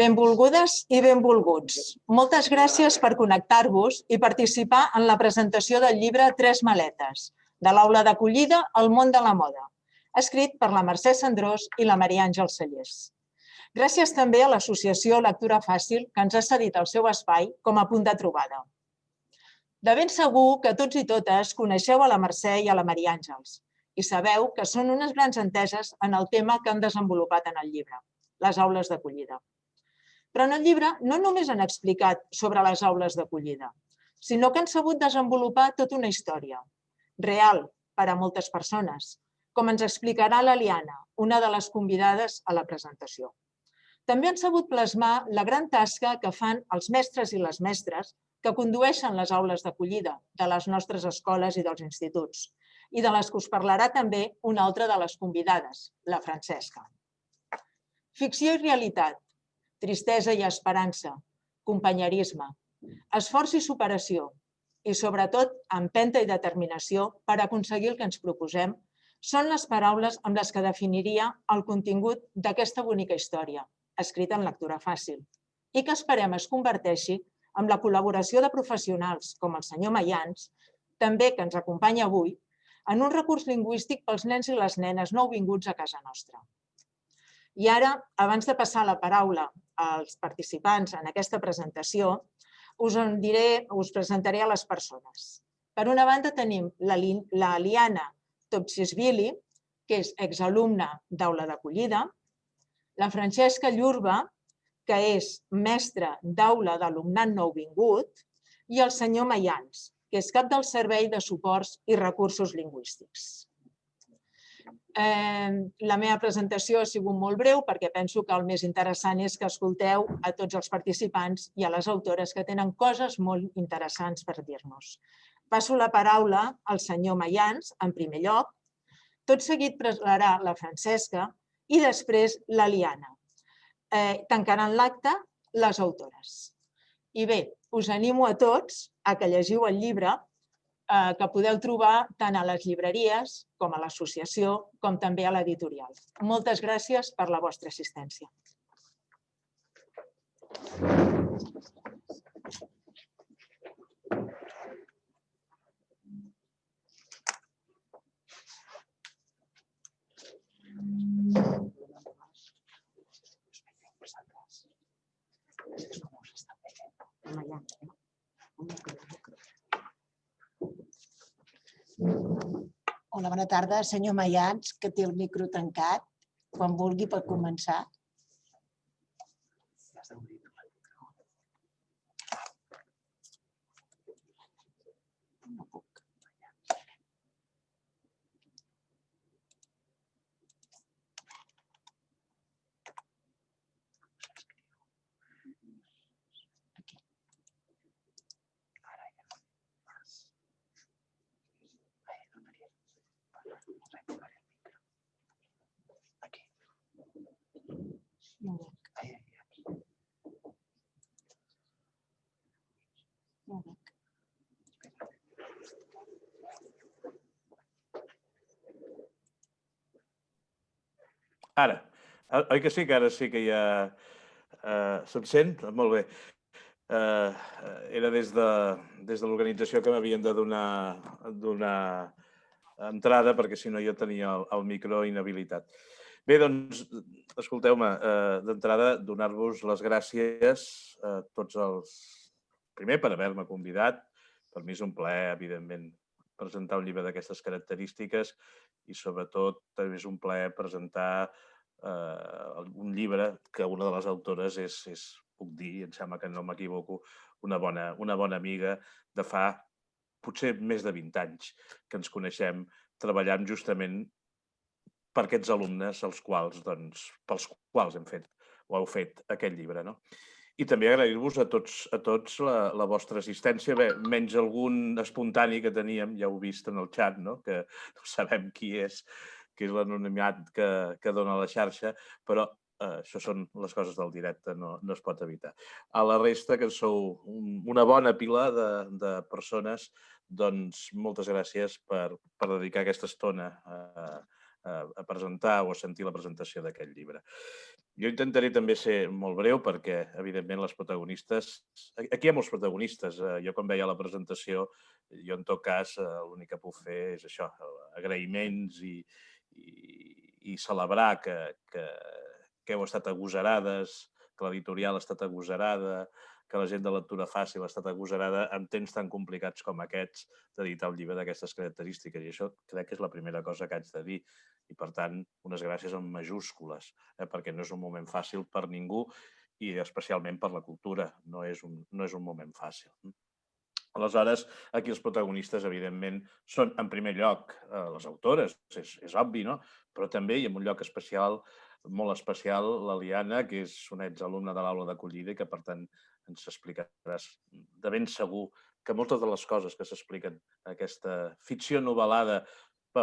Benvolgudes i benvolguts. Moltes gràcies per connectar-vos i participar en la presentació del llibre Tres maletes, de l'aula d'acollida al món de la moda, escrit per la Mercè Cendrós i la Maria Àngels Cellers. Gràcies també a l'associació Lectura Fàcil, que ens ha cedit el seu espai com a punt de trobada. De ben segur que tots i totes coneixeu a la Mercè i a la Maria Àngels i sabeu que són unes grans enteses en el tema que han desenvolupat en el llibre, les aules d'acollida. Però en el llibre no només han explicat sobre les aules d'acollida, sinó que han sabut desenvolupar tota una història, real per a moltes persones, com ens explicarà l'Eliana, una de les convidades a la presentació. També han sabut plasmar la gran tasca que fan els mestres i les mestres que condueixen les aules d'acollida de les nostres escoles i dels instituts, i de les que us parlarà també una altra de les convidades, la Francesca. Ficció i realitat, tristesa i esperança, companyerisme, esforç i superació i, sobretot, empenta i determinació per aconseguir el que ens proposem són les paraules amb les que definiria el contingut d'aquesta bonica història, escrita en lectura fàcil, i que esperem es converteixi amb la col·laboració de professionals com el senyor Mayans, també que ens acompanya avui, en un recurs lingüístic pels nens i les nenes nouvinguts a casa nostra. I ara, abans de passar la paraula als participants en aquesta presentació, us presentaré a les persones. Per una banda tenim l'Eliana Topsisvili, que és exalumna d'aula d'acollida, la Francesca Llurba, que és mestra d'aula d'alumnat nouvingut, i el senyor Mayans, que és cap del Servei de Suports i Recursos Lingüístics. La meva presentació ha sigut molt breu perquè penso que el més interessant és que escolteu a tots els participants i a les autores que tenen coses molt interessants per dir-nos. Passo la paraula al senyor Mayans, en primer lloc, tot seguit parlarà la Francesca i després l'Eliana. Tancaran l'acte les autores. I bé, us animo a tots a que llegiu el llibre que podeu trobar tant a les llibreries com a l'associació, com també a l'editorial. Moltes gràcies per la vostra assistència. Hola, bona tarda. Senyor Mayans, que té el micro tancat. Quan vulgui pot començar. No puc. Ara, oi que sí que ara sí que ja se'm sent? Molt bé. Era des de l'organització que m'havien de donar entrada perquè si no jo tenia el micro inhabilitat. Bé, doncs, escolteu-me, d'entrada donar-vos les gràcies a tots els... Primer, per haver-me convidat. Per mi és un plaer, evidentment, presentar un llibre d'aquestes característiques i, sobretot, també és un plaer presentar un llibre que una de les autores és, puc dir, em sembla que no m'equivoco, una bona amiga de fa potser més de 20 anys que ens coneixem treballant justament per aquests alumnes pels quals heu fet aquest llibre. I també agrair-vos a tots la vostra assistència, menys algun espontani que teníem, ja ho he vist en el xat, que no sabem qui és l'anonimat que dona la xarxa, però això són les coses del directe, no es pot evitar. A la resta, que sou una bona pila de persones, doncs moltes gràcies per dedicar aquesta estona a presentar o a sentir la presentació d'aquest llibre. Jo intentaré també ser molt breu perquè, evidentment, les protagonistes... Aquí hi ha molts protagonistes. Jo, quan veia la presentació, jo, en tot cas, l'únic que puc fer és això, agraïments i celebrar que heu estat agosarades, que l'editorial ha estat agosarada, que la gent de lectura fàcil ha estat agosarada en temps tan complicats com aquests d'editar un llibre d'aquestes característiques. I això crec que és la primera cosa que haig de dir. I, per tant, unes gràcies en majúscules, perquè no és un moment fàcil per ningú i especialment per la cultura. No és un moment fàcil. Aleshores, aquí els protagonistes, evidentment, són, en primer lloc, les autores, és obvi, no? Però també, i en un lloc especial, molt especial, la Liana, que és una exalumna de l'aula d'acollida i que, per tant, ens explicaràs de ben segur que moltes de les coses que s'expliquen en aquesta ficció novel·lada,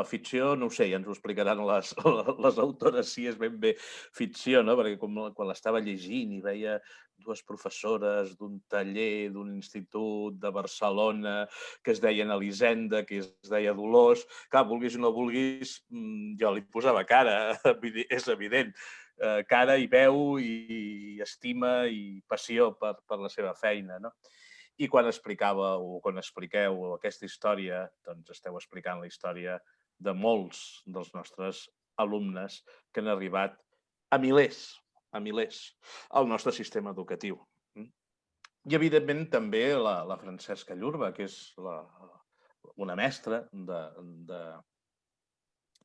ficció, no ho sé, ja ens ho explicaran les autores si és ben bé ficció, no? Perquè quan l'estava llegint i veia dues professores d'un taller, d'un institut de Barcelona, que es deien Elisenda, que es deia Dolors, clar, vulguis o no vulguis, jo li posava cara, és evident, cara i veu i estima i passió per la seva feina, no? I quan explicava o quan expliqueu aquesta història, doncs esteu explicant la història de molts dels nostres alumnes que han arribat a milers al nostre sistema educatiu. I, evidentment, també la Francesca Llurba, que és una mestra de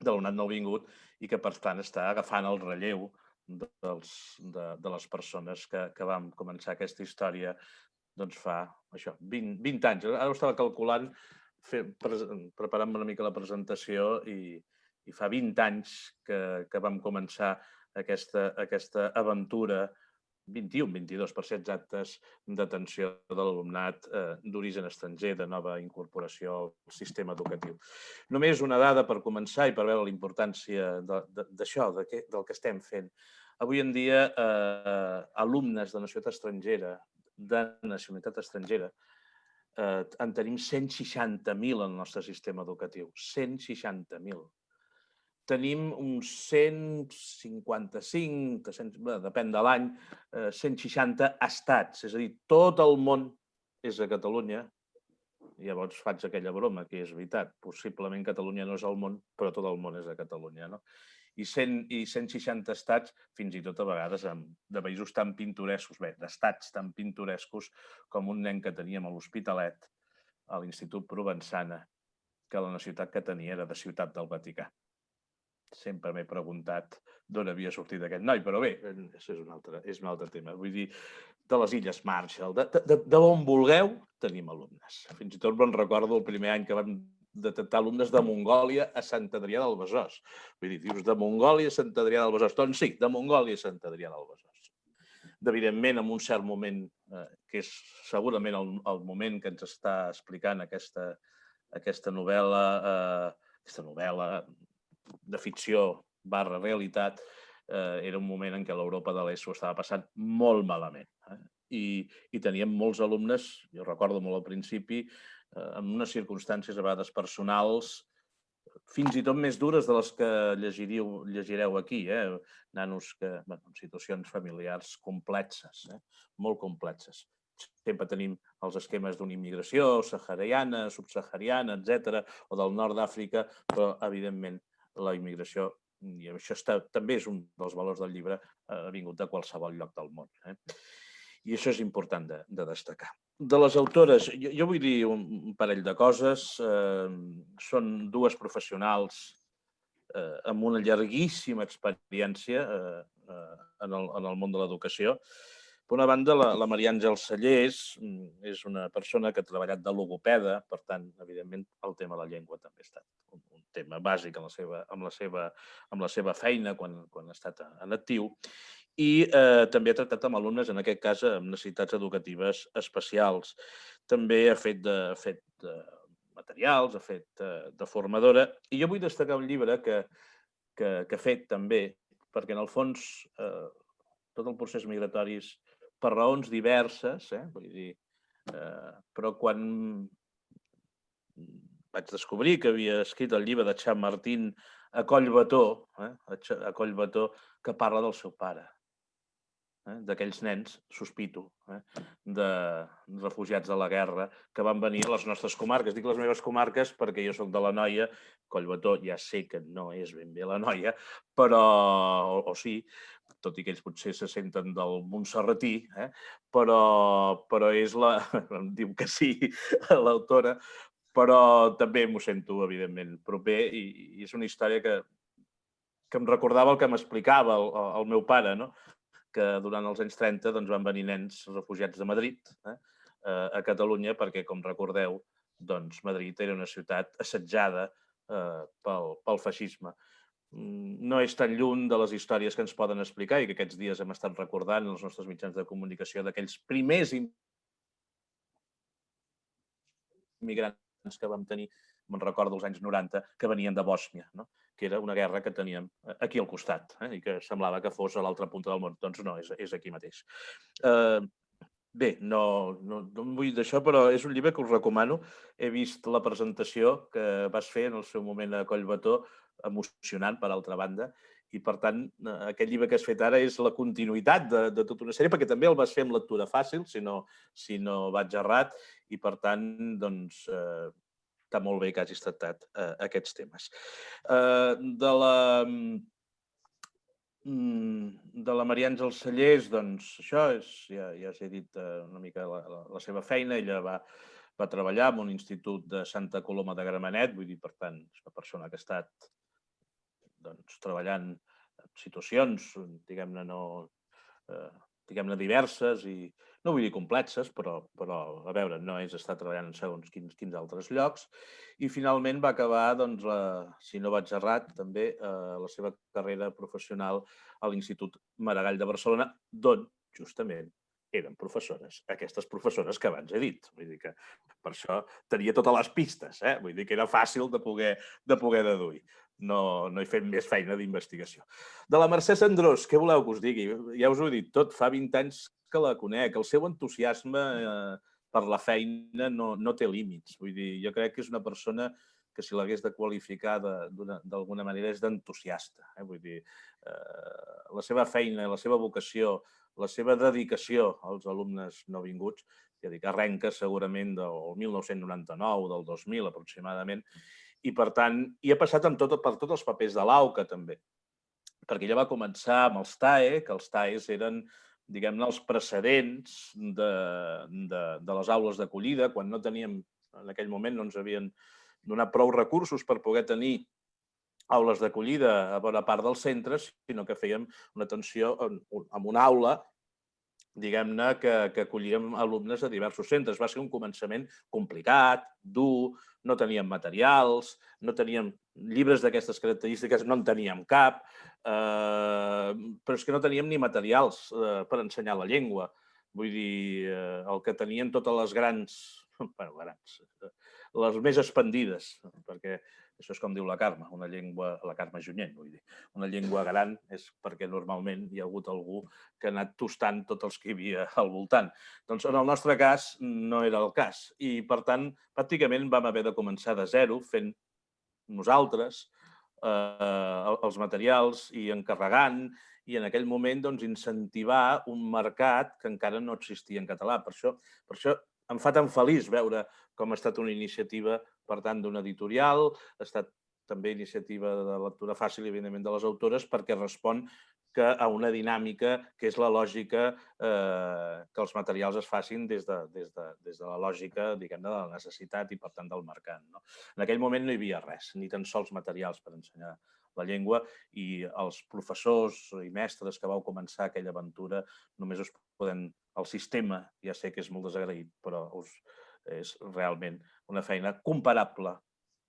l'alumnat nouvingut i que, per tant, està agafant el relleu de les persones que vam començar aquesta història doncs fa, això, 20 anys. Ara ho estava calculant, preparant una mica la presentació i fa 20 anys que vam començar aquesta aventura, 21, 22 per ser exactes, d'atenció de l'alumnat d'origen estranger, de nova incorporació al sistema educatiu. Només una dada per començar i per veure la importància d'això, del que estem fent. Avui en dia, alumnes de nacionalitat estrangera, en tenim 160.000 al nostre sistema educatiu. 160.000. Tenim uns 155, depèn de l'any, 160 estats. És a dir, tot el món és a Catalunya. Llavors faig aquella broma, que és veritat. Possiblement Catalunya no és el món, però tot el món és a Catalunya, no? I 160 estats, fins i tot a vegades de països tan pintorescos, d'estats tan pintorescos com un nen que teníem a l'Hospitalet, a l'Institut Provençana, que la ciutat que tenia era de Ciutat del Vaticà. Sempre m'he preguntat d'on havia sortit aquest noi, però bé, això és un altre tema. Vull dir, de les Illes Marshall, de on vulgueu, tenim alumnes. Fins i tot me'n recordo el primer any que vam detectar alumnes de Mongòlia a Sant Adrià del Besòs. Vull dir, dius, de Mongòlia a Sant Adrià del Besòs. Doncs sí, de Mongòlia a Sant Adrià del Besòs. Evidentment, en un cert moment, que és segurament el moment que ens està explicant aquesta novel·la de ficció / realitat, era un moment en què l'Europa de l'Est ho estava passant molt malament. I teníem molts alumnes, jo recordo molt al principi, en unes circumstàncies a vegades personals fins i tot més dures de les que llegireu aquí. Nanos en situacions familiars complexes, molt complexes. Sempre tenim els esquemes d'una immigració sahariana, subsahariana, etc., o del nord d'Àfrica, però, evidentment, la immigració, i això també és un dels valors del llibre, ha vingut de qualsevol lloc del món. I això és important de destacar. De les autores, jo vull dir un parell de coses. Són dues professionals amb una llarguíssima experiència en el món de l'educació. Per una banda, la Maria Àngels Sallés és una persona que ha treballat de logopeda, per tant, evidentment, el tema de la llengua també ha estat un tema bàsic amb la seva feina quan ha estat en actiu. I també ha tractat amb alumnes, en aquest cas, amb necessitats educatives especials. També ha fet materials, ha fet de formadora. I jo vull destacar un llibre que ha fet també, perquè en el fons tot el procés migratori, per raons diverses, vull dir, però quan vaig descobrir que havia escrit el llibre de Chamartín a Collbató, a Collbató, que parla del seu pare, d'aquells nens, sospito, de refugiats de la guerra que van venir a les nostres comarques. Dic les meves comarques perquè jo soc de l'Anoia, Collbató ja sé que no és ben bé l'Anoia, però, o sí, tot i que ells potser se senten del Montserratí, però és la... em diu que sí, l'autora, però també m'ho sento, evidentment, proper i és una història que em recordava el que m'explicava el meu pare, no? Que durant els anys 30 doncs, van venir nens refugiats de Madrid a Catalunya perquè, com recordeu, doncs, Madrid era una ciutat assetjada pel feixisme. No és tan lluny de les històries que ens poden explicar i que aquests dies hem estat recordant en els nostres mitjans de comunicació d'aquells primers immigrants que vam tenir, me'n recordo, als anys 90, que venien de Bòsnia, no? Que era una guerra que teníem aquí al costat i que semblava que fos a l'altra punta del món. Doncs no, és aquí mateix. Bé, no em vull d'això, però és un llibre que us recomano. He vist la presentació que vas fer en el seu moment a Collbató, emocionant, per altra banda, i per tant, aquest llibre que has fet ara és la continuïtat de tota una sèrie, perquè també el vas fer amb lectura fàcil, si no vaig errat, i per tant, doncs, està molt bé que hagis tractat aquests temes. De la Maria Àngels Sallés, doncs això és, ja us he dit una mica la seva feina. Ella va treballar en un institut de Santa Coloma de Gramenet, vull dir, per tant, és una persona que ha estat treballant en situacions, diguem-ne, diguem-ne, diverses i no vull dir complexes, però a veure, no és estar treballant en segons quins altres llocs. I finalment va acabar, doncs, si no vaig errat, també la seva carrera professional a l'Institut Maragall de Barcelona, d'on, justament, eren professores, aquestes professores que abans he dit. Vull dir que per això tenia totes les pistes, vull dir que era fàcil de poder deduir. No he fet més feina d'investigació. De la Mercè Cendrós, què voleu que us digui? Ja us ho he dit tot, fa 20 anys que la conec. El seu entusiasme per la feina no té límits. Vull dir, jo crec que és una persona que si l'hagués de qualificar d'alguna manera és d'entusiasta. Vull dir, la seva feina, la seva vocació, la seva dedicació als alumnes nouvinguts, ja dic, arrenca segurament del 1999, del 2000 aproximadament, i per tant, hi ha passat per tots els papers de l'AUCA també, perquè ella va començar amb els TAE, que els TAEs eren, diguem-ne, els precedents de les aules d'acollida, quan no teníem, en aquell moment no ens havien donat prou recursos per poder tenir aules d'acollida a bona part dels centres, sinó que fèiem una atenció en una aula, diguem-ne, que acollíem alumnes de diversos centres. Va ser un començament complicat, dur, no teníem materials, no teníem llibres d'aquestes característiques, no en teníem cap, però és que no teníem ni materials per ensenyar la llengua. Vull dir, el que tenien totes les grans, les més expandides, perquè això és com diu la Carme, la Carme Junyent, vull dir. Una llengua gran és perquè normalment hi ha hagut algú que ha anat tostant tots els que hi havia al voltant. Doncs en el nostre cas no era el cas i, per tant, pràcticament vam haver de començar de zero fent nosaltres els materials i encarregant i en aquell moment doncs, incentivar un mercat que encara no existia en català. Per això em fa tan feliç veure com ha estat una iniciativa, per tant, d'una editorial, ha estat també iniciativa de lectura fàcil, evidentment, de les autores, perquè respon a una dinàmica que és la lògica que els materials es facin des de la lògica, diguem-ne, de la necessitat i, per tant, del mercat. En aquell moment no hi havia res, ni tan sols materials per ensenyar la llengua i els professors i mestres que vau començar aquella aventura només us poden... El sistema, ja sé que és molt desagraït, però és realment una feina comparable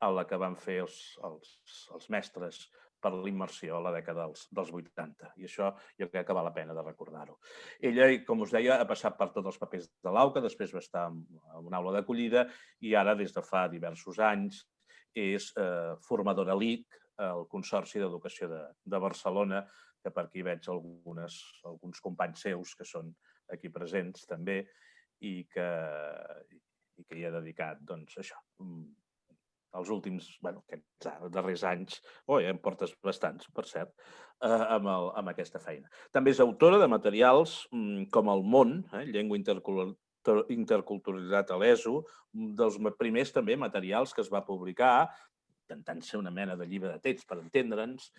a la que van fer els mestres per l'immersió a la dècada dels 80. I això jo crec que val la pena de recordar-ho. Ella, com us deia, ha passat per tots els papers de l'AUCA, després va estar en una aula d'acollida i ara, des de fa diversos anys, és formadora LIC, el Consorci d'Educació de Barcelona, que per aquí veig alguns companys seus que són aquí presents també i que hi ha dedicat, doncs, això, els últims, aquests darrers anys, ja en portes bastants, per cert, amb aquesta feina. També és autora de materials com El món, llengua interculturalitat a l'ESO, un dels primers també materials que es va publicar, intentant ser una mena de llibre de text per entendre'ns,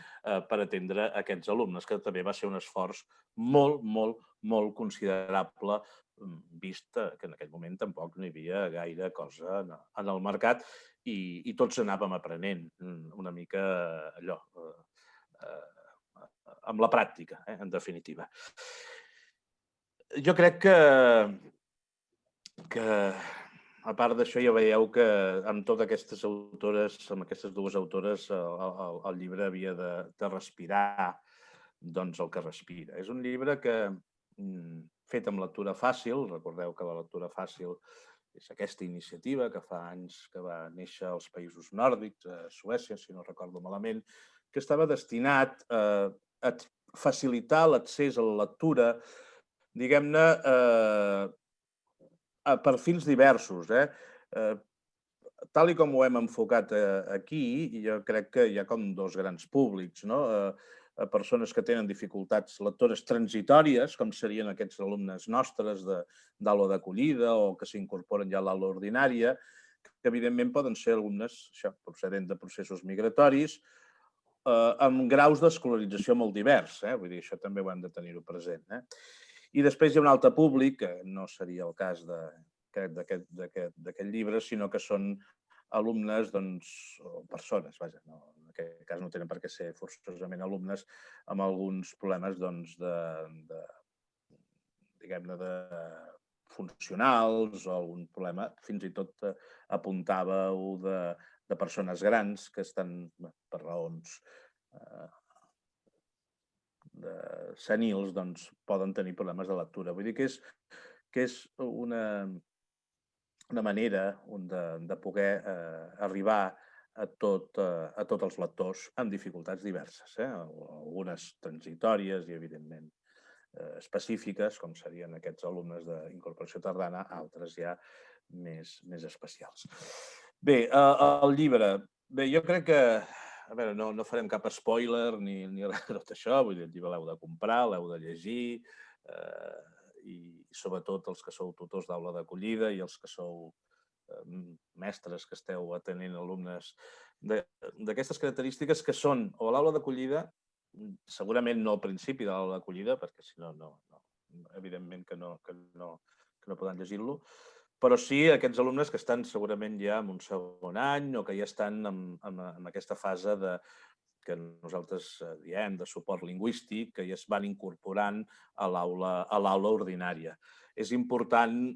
per atendre aquests alumnes, que també va ser un esforç molt, molt, molt considerable, vist que en aquell moment tampoc no hi havia gaire cosa en el mercat i tots anàvem aprenent una mica allò, amb la pràctica, en definitiva. Jo crec que a part d'això ja veieu que amb totes aquestes autores, amb aquestes dues autores, el llibre havia de respirar doncs el que respira. És un llibre que, fet amb lectura fàcil, recordeu que la lectura fàcil és aquesta iniciativa que fa anys que va néixer als països nòrdics, a Suècia, si no recordo malament, que estava destinat a facilitar l'accés a la lectura, diguem-ne, a perfils diversos. Tal com ho hem enfocat aquí, jo crec que hi ha com dos grans públics, no? A persones que tenen dificultats lectores transitòries, com serien aquests alumnes nostres d'aula d'acollida o que s'incorporen ja a l'aula ordinària, que evidentment poden ser alumnes procedents de processos migratoris, amb graus d'escolarització molt divers. Vull dir, això també ho hem de tenir-ho present. I després hi ha un altre públic, que no seria el cas d'aquest llibre, sinó que són alumnes, o persones, vaja, en aquest cas no tenen per què ser forçosament alumnes, amb alguns problemes, diguem-ne, de funcionals o algun problema, fins i tot apuntàveu de persones grans que estan, per raons senils, doncs poden tenir problemes de lectura. Vull dir que és una manera de poder arribar a tots els lectors amb dificultats diverses, algunes transitòries i, evidentment, específiques, com serien aquests alumnes d'incorporació tardana, altres ja més especials. Bé, el llibre. Bé, jo crec que, a veure, no farem cap spoiler ni res de tot això, vull dir, el llibre l'heu de comprar, l'heu de llegir, i sobretot els que sou tutors d'aula d'acollida i els que sou mestres que esteu atenent alumnes d'aquestes característiques que són, o a l'aula d'acollida, segurament no al principi de l'aula d'acollida, perquè si no, evidentment que no poden llegir-lo, però sí aquests alumnes que estan segurament ja en un segon any o que ja estan en aquesta fase que nosaltres diem de suport lingüístic, que ja es van incorporant a l'aula ordinària. És important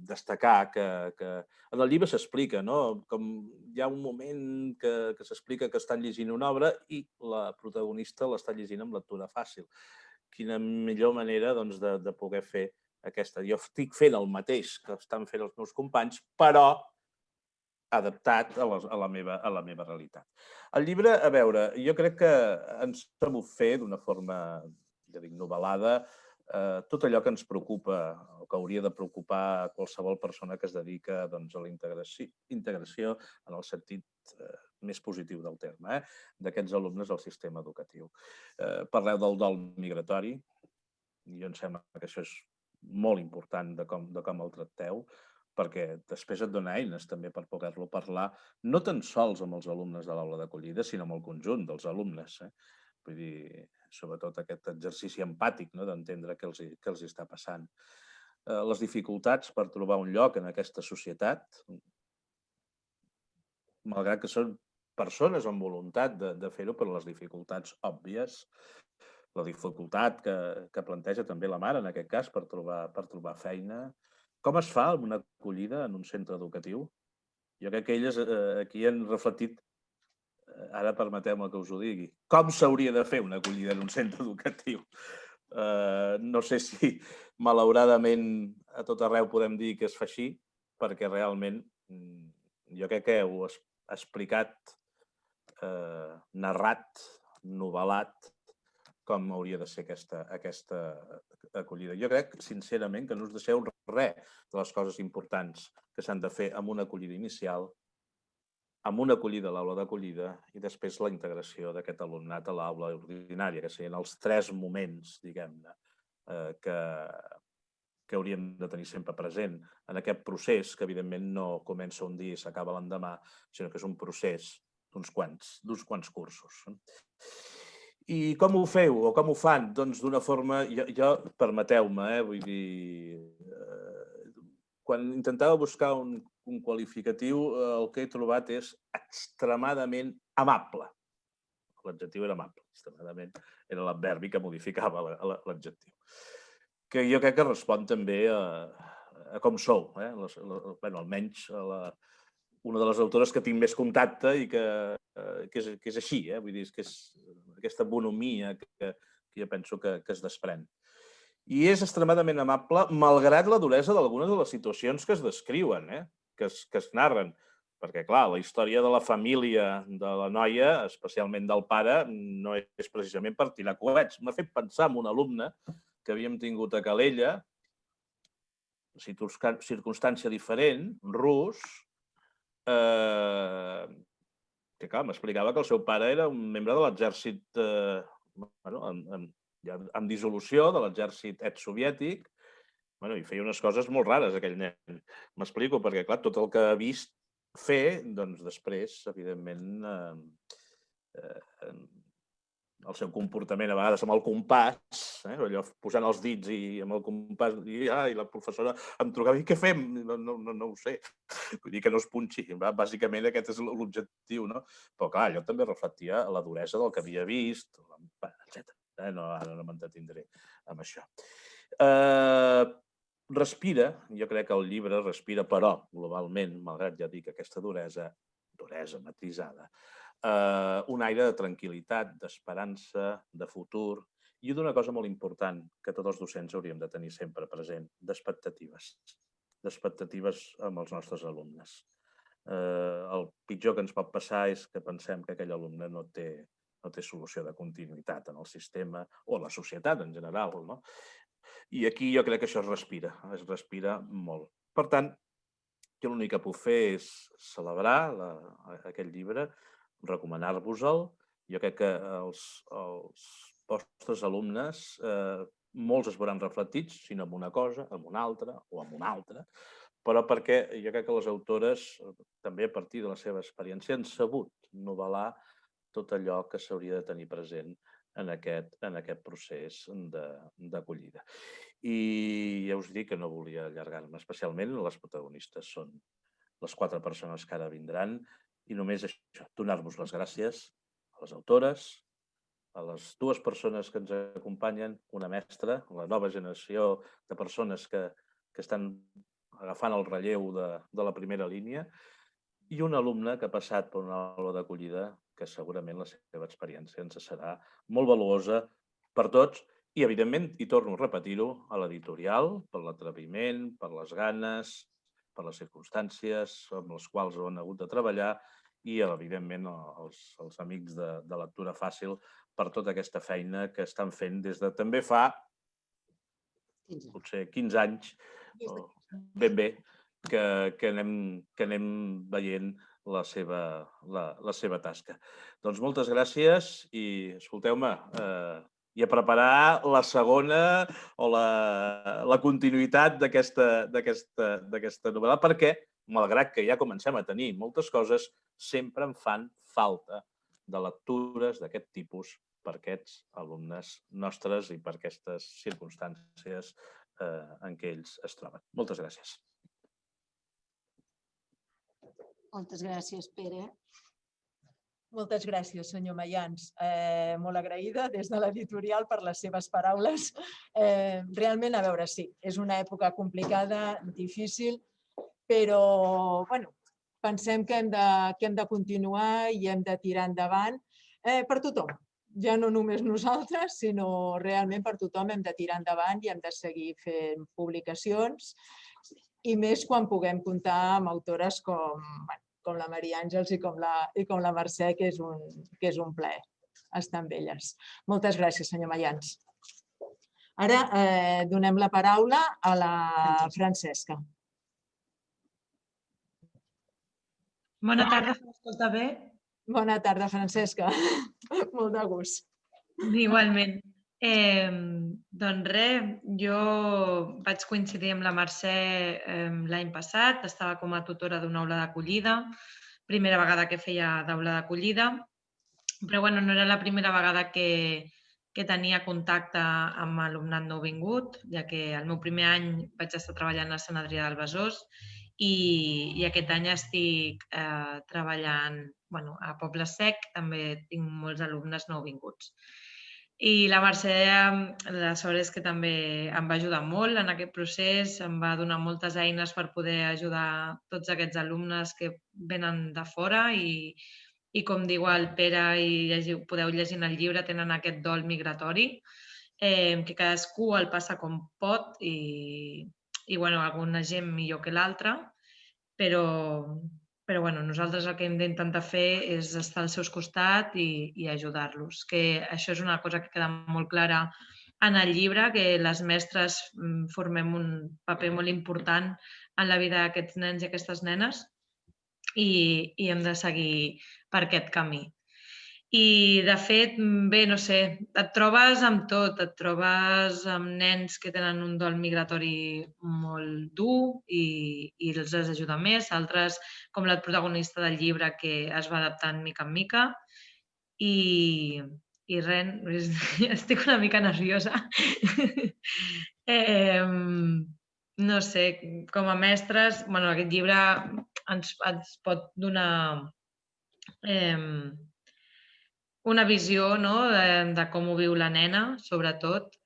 destacar que en el llibre s'explica, no? Com hi ha un moment que s'explica que estan llegint una obra i la protagonista l'està llegint amb lectura fàcil. Quina millor manera de poder fer aquesta. Jo estic fent el mateix que estan fent els meus companys, però adaptat a la meva realitat. El llibre, a veure, jo crec que ens ha sabut fer d'una forma, ja dic, novel·lada, tot allò que ens preocupa o que hauria de preocupar qualsevol persona que es dedica a la integració en el sentit més positiu del terme, d'aquests alumnes al sistema educatiu. Parleu del dol migratori, i em sembla que això és molt important de com el tracteu, perquè després et dona eines també per poder-lo parlar, no tan sols amb els alumnes de l'aula d'acollida, sinó amb el conjunt dels alumnes. Vull dir, sobretot aquest exercici empàtic, d'entendre què els està passant. Les dificultats per trobar un lloc en aquesta societat, malgrat que són persones amb voluntat de fer-ho, però les dificultats òbvies, la dificultat que planteja també la mare, en aquest cas, per trobar feina. Com es fa una acollida en un centre educatiu? Jo crec que elles aquí han reflectit, ara permeteu-me que us ho digui, com s'hauria de fer una acollida en un centre educatiu. No sé si, malauradament, a tot arreu podem dir que es fa així, perquè realment jo crec que heu explicat, narrat, novel·lat, com hauria de ser aquesta acollida. Jo crec, sincerament, que no us deixeu res de les coses importants que s'han de fer amb una acollida inicial amb una acollida a l'aula d'acollida i després la integració d'aquest alumnat a l'aula ordinària, que serien els 3 moments, diguem-ne, que hauríem de tenir sempre present en aquest procés, que evidentment no comença un dia i s'acaba l'endemà, sinó que és un procés d'uns quants cursos. I com ho feu o com ho fan? Doncs d'una forma, jo permeteu-me, vull dir, quan intentava buscar un qualificatiu, el que he trobat és extremadament amable. L'adjectiu era amable, extremadament era l'adverbi que modificava l'adjectiu. Que jo crec que respon també a com sou, almenys una de les autores que tinc més contacte i que és així, vull dir, que és aquesta bonomia que jo penso que es desprèn. I és extremadament amable, malgrat la duresa d'algunes de les situacions que es descriuen, que es narren. Perquè, clar, la història de la família de la noia, especialment del pare, no és precisament per tirar coets. M'ha fet pensar en un alumne que havíem tingut a Calella, circumstància diferent, rus, que, clar, m'explicava que el seu pare era un membre de l'exèrcit, en dissolució, de l'exèrcit exsoviètic, i feia unes coses molt rares, aquell nen. M'explico, perquè, clar, tot el que ha vist fer, doncs després, evidentment, el seu comportament, a vegades amb el compàs, allò posant els dits i amb el compàs, i la professora em trucava, i què fem? No ho sé. Vull dir que no es punxi. Bàsicament aquest és l'objectiu, no? Però clar, allò també reflectia la duresa del que havia vist, etc. Ara no m'entretindré amb això. Respira, jo crec que el llibre respira, però globalment, malgrat ja dic aquesta duresa matisada, un aire de tranquil·litat, d'esperança, de futur i d'una cosa molt important que tots els docents hauríem de tenir sempre present, d'expectatives amb els nostres alumnes. El pitjor que ens pot passar és que pensem que aquell alumne no té solució de continuïtat en el sistema o en la societat en general, no? I aquí jo crec que això es respira molt. Per tant, jo l'únic que puc fer és celebrar aquest llibre, recomanar-vos-el. Jo crec que els vostres alumnes, molts es veuran reflectits, si no en una cosa, en una altra o en una altra, però perquè jo crec que les autores, també a partir de la seva experiència, han sabut novel·lar tot allò que s'hauria de tenir present en aquest procés d'acollida. I ja us dic que no volia allargar-me especialment, les protagonistes són les 4 persones que ara vindran, i només això, donar-vos les gràcies a les autores, a les 2 persones que ens acompanyen, una mestra, la nova generació de persones que estan agafant el relleu de la primera línia, i un alumne que ha passat per una aula d'acollida que segurament la seva experiència ens serà molt valuosa per tots i, evidentment, i torno a repetir-ho, a l'editorial, per l'atreviment, per les ganes, per les circumstàncies amb les quals ho han hagut de treballar i, evidentment, als amics de Lectura Fàcil per tota aquesta feina que estan fent des de també fa potser 15 anys, ben bé, que anem veient la seva tasca. Doncs moltes gràcies i, escolteu-me, i a preparar la segona o la continuïtat d'aquesta novel·la, perquè, malgrat que ja comencem a tenir moltes coses, sempre em fan falta de lectures d'aquest tipus per aquests alumnes nostres i per aquestes circumstàncies en què ells es troben. Moltes gràcies. Moltes gràcies, Pere. Moltes gràcies, senyor Mayans. Molt agraïda des de l'editorial per les seves paraules. Realment, a veure, sí, és una època complicada, difícil, però pensem que hem de continuar i hem de tirar endavant per tothom. Ja no només nosaltres, sinó realment per tothom hem de tirar endavant i hem de seguir fent publicacions, i més quan puguem comptar amb autores com la Maria Àngels i com la Mercè, que és un plaer estar amb elles. Moltes gràcies, senyor Mayans. Ara donem la paraula a la Francesca. Bona tarda, m'escolta bé? Bona tarda, Francesca. Molt de gust. Igualment. Doncs res, jo vaig coincidir amb la Mercè l'any passat, estava com a tutora d'una aula d'acollida, primera vegada que feia d'aula d'acollida, però bueno, no era la primera vegada que tenia contacte amb alumnat nouvingut, ja que el meu primer any vaig estar treballant a Sant Adrià del Besòs i aquest any estic treballant a Poble Sec, també tinc molts alumnes nouvinguts. I la Mercè, la sort és que també em va ajudar molt en aquest procés, em va donar moltes eines per poder ajudar tots aquests alumnes que venen de fora i com diu el Pere i podeu llegir en el llibre, tenen aquest dol migratori, que cadascú el passa com pot i alguna gent millor que l'altra, però nosaltres el que hem d'intentar fer és estar als seus costats i ajudar-los, que això és una cosa que queda molt clara en el llibre, que les mestres formem un paper molt important en la vida d'aquests nens i aquestes nenes i hem de seguir per aquest camí. I, de fet, bé, no sé, et trobes amb tot, et trobes amb nens que tenen un dol migratori molt dur i els has d'ajudar més, altres, com la protagonista del llibre, que es va adaptant mica en mica. I res, estic una mica nerviosa. No sé, com a mestres, aquest llibre ens pot donar una visió de com ho viu la nena, sobretot,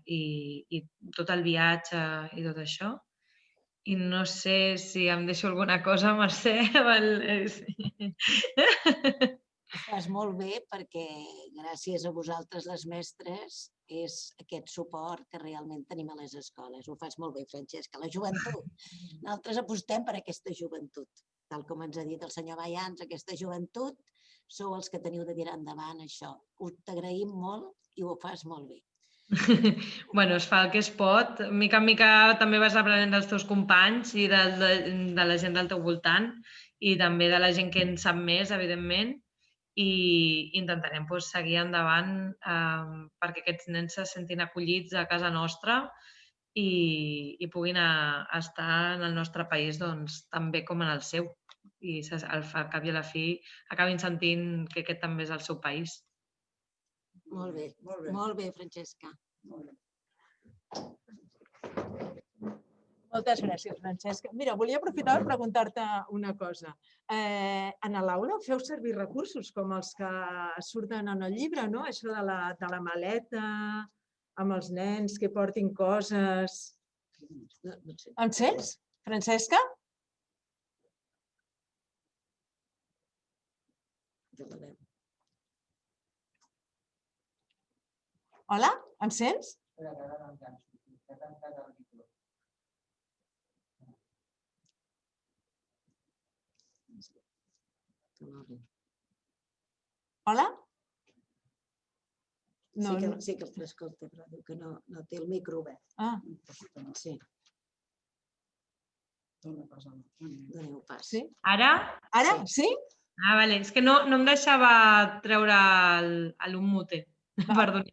i tot el viatge i tot això. I no sé si em deixo alguna cosa, Mercè. Ho fas molt bé perquè gràcies a vosaltres, les mestres, és aquest suport que realment tenim a les escoles. Ho fas molt bé, Francesca. La joventut. Nosaltres apostem per aquesta joventut. Tal com ens ha dit el senyor Mayans, aquesta joventut sou els que teniu de tirar endavant això. T'agraïm molt i ho fas molt bé. Es fa el que es pot. Mica en mica també vas aprenent dels teus companys i de la gent del teu voltant i també de la gent que en sap més, evidentment, i intentarem seguir endavant perquè aquests nens se sentin acollits a casa nostra i puguin estar en el nostre país tan bé com en el seu. I al cap i a la fi acabin sentint que aquest també és el seu país. Molt bé, molt bé, Francesca. Moltes gràcies, Francesca. Mira, volia aprofitar per preguntar-te una cosa. En l'aula feu servir recursos com els que surten en el llibre, no? Això de la maleta, amb els nens que portin coses... Em sents, Francesca? Hola, em sents? Hola? Sí que l'escolta, però diu que no té el micro obert. Ah. Sí. Doneu pas. Sí? Ara? Ara? Sí? Ah, vale. És que no em deixava treure l'unmute. Perdoni.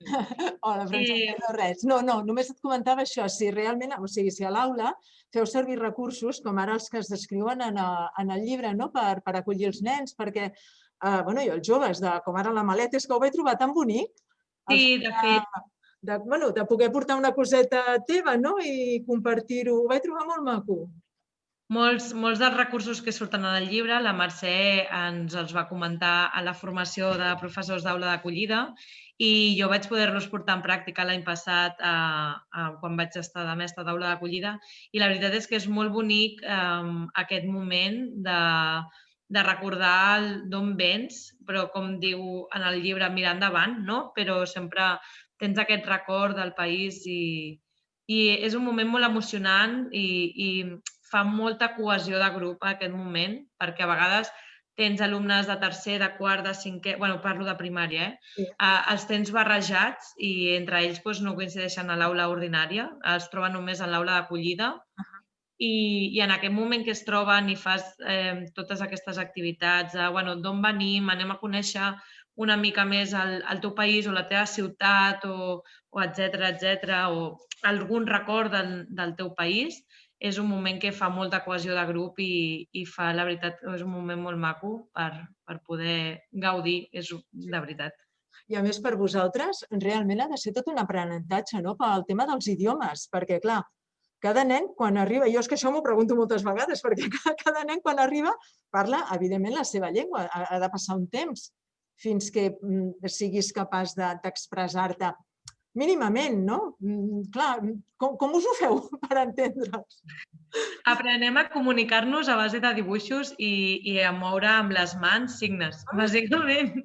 Hola, Francesca, no res. No, només et comentava això, si realment, o sigui, si a l'aula feu servir recursos com ara els que es descriuen en el llibre, no? Per acollir els nens, perquè, i els joves, com ara la maleta, és que ho vaig trobar tan bonic. Sí, de fet. De poder portar una coseta teva, no? I compartir-ho, ho vaig trobar molt maco. Molts dels recursos que surten en el llibre, la Mercè ens els va comentar a la formació de professors d'aula d'acollida i jo vaig poder-los portar en pràctica l'any passat quan vaig estar de mestra d'aula d'acollida i la veritat és que és molt bonic aquest moment de recordar d'on vens, però com diu en el llibre, mirar endavant, no? Però sempre tens aquest record del país i és un moment molt emocionant i fa molta cohesió de grup en aquest moment, perquè a vegades tens alumnes de tercer, de quart, de cinquè, parlo de primària, els tens barrejats i entre ells no coincideixen a l'aula ordinària, els troben només en l'aula d'acollida i en aquest moment que es troben i fas totes aquestes activitats, d'on venim, anem a conèixer una mica més el teu país o la teva ciutat o etcètera, o algun record del teu país, és un moment que fa molta cohesió de grup i fa, la veritat, és un moment molt maco per poder gaudir, és de veritat. I a més per vosaltres realment ha de ser tot un aprenentatge, no? Pel tema dels idiomes, perquè clar, cada nen quan arriba, jo és que això m'ho pregunto moltes vegades, perquè cada nen quan arriba parla evidentment la seva llengua, ha de passar un temps fins que siguis capaç d'expressar-te mínimament, no? Clar, com us ho feu per entendre's? Aprenem a comunicar-nos a base de dibuixos i a moure amb les mans signes, bàsicament.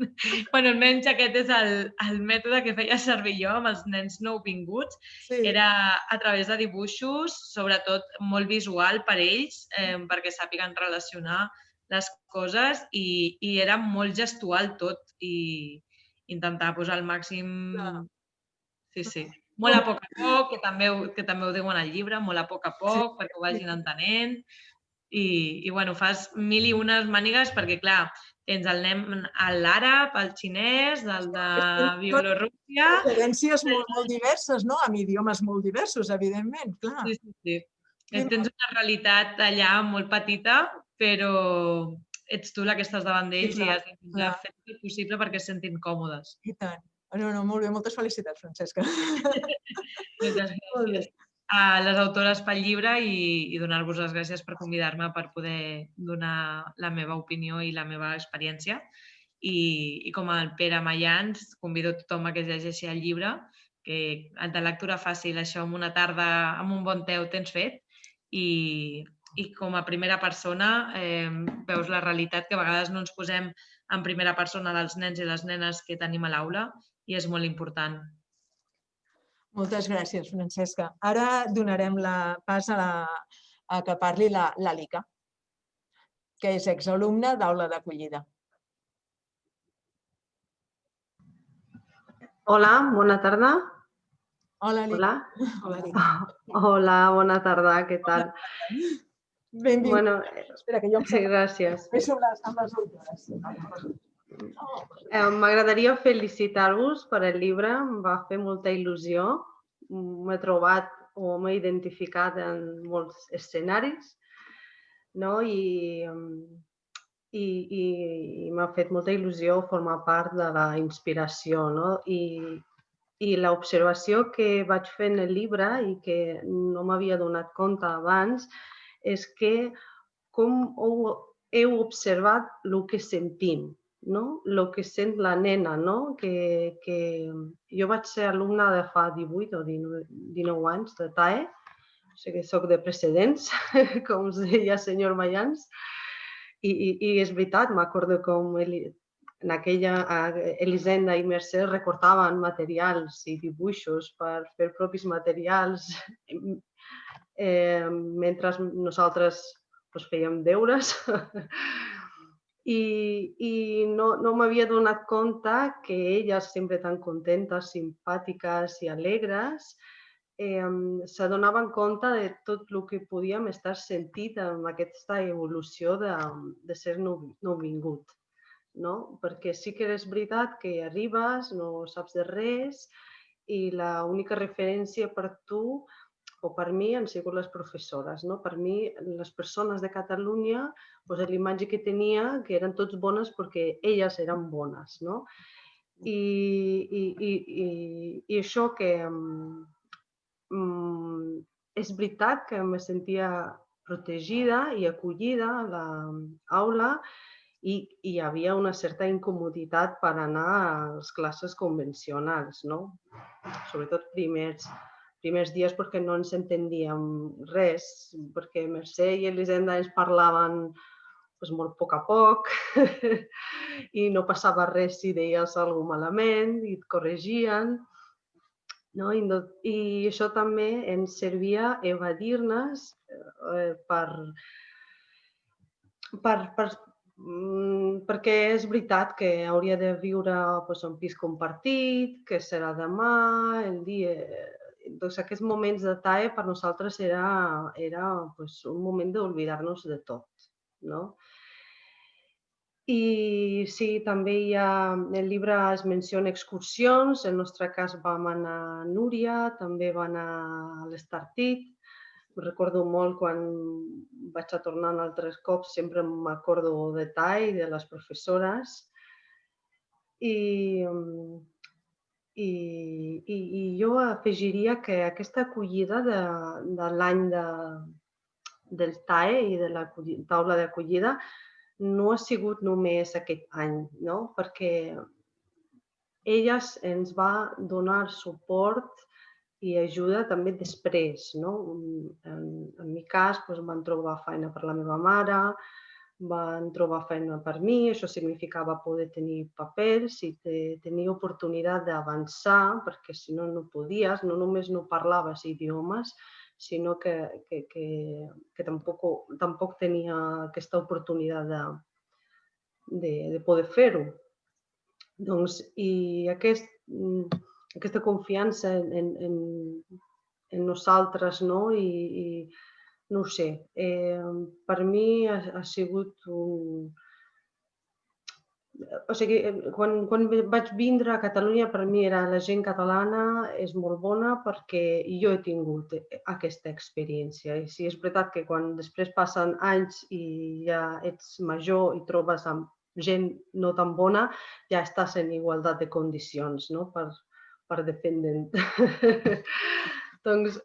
Almenys aquest és el mètode que feia servir jo amb els nens nouvinguts. Era a través de dibuixos, sobretot molt visual per ells, perquè sàpiguen relacionar les coses i era molt gestual tot i intentar posar el màxim... Sí. Molt a poc a poc, que també ho diuen al llibre, molt a poc a poc, perquè ho vagin entenent. I fas mil i unes mànigues perquè, clar, tens l'àrab, el xinès, el de Bielorússia... Referències molt diverses, no? Amb idiomes molt diversos, evidentment, clar. Sí. Tens una realitat allà molt petita, però ets tu la que estàs davant d'ells i has de fer tot el possible perquè es sentin còmodes. I tant. No, molt bé, moltes felicitats, Francesca. Moltes gràcies a les autores pel llibre i donar-vos les gràcies per convidar-me per poder donar la meva opinió i la meva experiència. I com el Pere Mayans, convido a tothom a que es llegeixi el llibre, que de lectura fàcil, això en una tarda amb un bon te ho tens fet i com a primera persona veus la realitat que a vegades no ens posem en primera persona dels nens i les nenes que tenim a l'aula i és molt important. Moltes gràcies, Francesca. Ara donarem pas a que parli l'Alica, que és exalumna d'Aula d'Acollida. Hola, bona tarda. Hola, Alica. Hola, bona tarda, què tal? Benvinguda. Espera, que jo em gràcies. amb les autores. M'agradaria felicitar-vos per el llibre, em va fer molta il·lusió. M'he trobat o m'he identificat en molts escenaris i m'ha fet molta il·lusió formar part de la inspiració. I l'observació que vaig fer en el llibre i que no m'havia donat compte abans és que com heu observat el que sentim, el que sent la nena. Jo vaig ser alumna de fa 18 o 19 anys de TAE, o sigui que soc de precedents, com deia el senyor Mayans, i és veritat, m'acordo com en aquella Elisenda i Mercè recortaven materials i dibuixos per fer propis materials mentre nosaltres fèiem deures. I no m'havia donat compte que elles, sempre tan contentes, simpàtiques i alegres, s'adonaven compte de tot el que podíem estar sentint en aquesta evolució de ser nouvingut. Perquè sí que és veritat que arribes, no saps de res i l'única referència per tu o per mi han sigut les professores. Per mi, les persones de Catalunya, l'imatge que tenia que eren tots bones perquè elles eren bones. I això que és veritat que me sentia protegida i acollida a l'aula i hi havia una certa incomoditat per anar a les classes convencionals, sobretot primers dies perquè no ens entendíem res, perquè Mercè i Elisenda ens parlaven molt a poc i no passava res si deies alguna cosa malament i et corregien. I això també ens servia a evadir-nos perquè és veritat que hauria de viure en pis compartit, que serà demà, el dia... doncs aquests moments de TAE per nosaltres era un moment d'oblidar-nos de tot, no? I sí, també el llibre es menciona excursions, en el nostre cas vam anar a Núria, també va anar a l'Estartit. Recordo molt quan vaig a tornar altres cops, sempre m'acordo de TAE i de les professores. I jo afegiria que aquesta acollida de l'any del TAE i de la taula d'acollida no ha sigut només aquest any, no? Perquè elles ens va donar suport i ajuda també després, no? En mi cas, van trobar feina per la meva mare, van trobar feina per mi, això significava poder tenir papers i tenir oportunitat d'avançar, perquè si no, no podies, no només no parlaves idiomes, sinó que tampoc tenia aquesta oportunitat de poder fer-ho. Doncs, i aquesta confiança en nosaltres, no? I no ho sé, per mi ha sigut un... O sigui, quan vaig vindre a Catalunya, per mi era la gent catalana és molt bona perquè jo he tingut aquesta experiència. I sí, és veritat que quan després passen anys i ja ets major i trobes amb gent no tan bona, ja estàs en igualtat de condicions, no? Per defendre't. Doncs,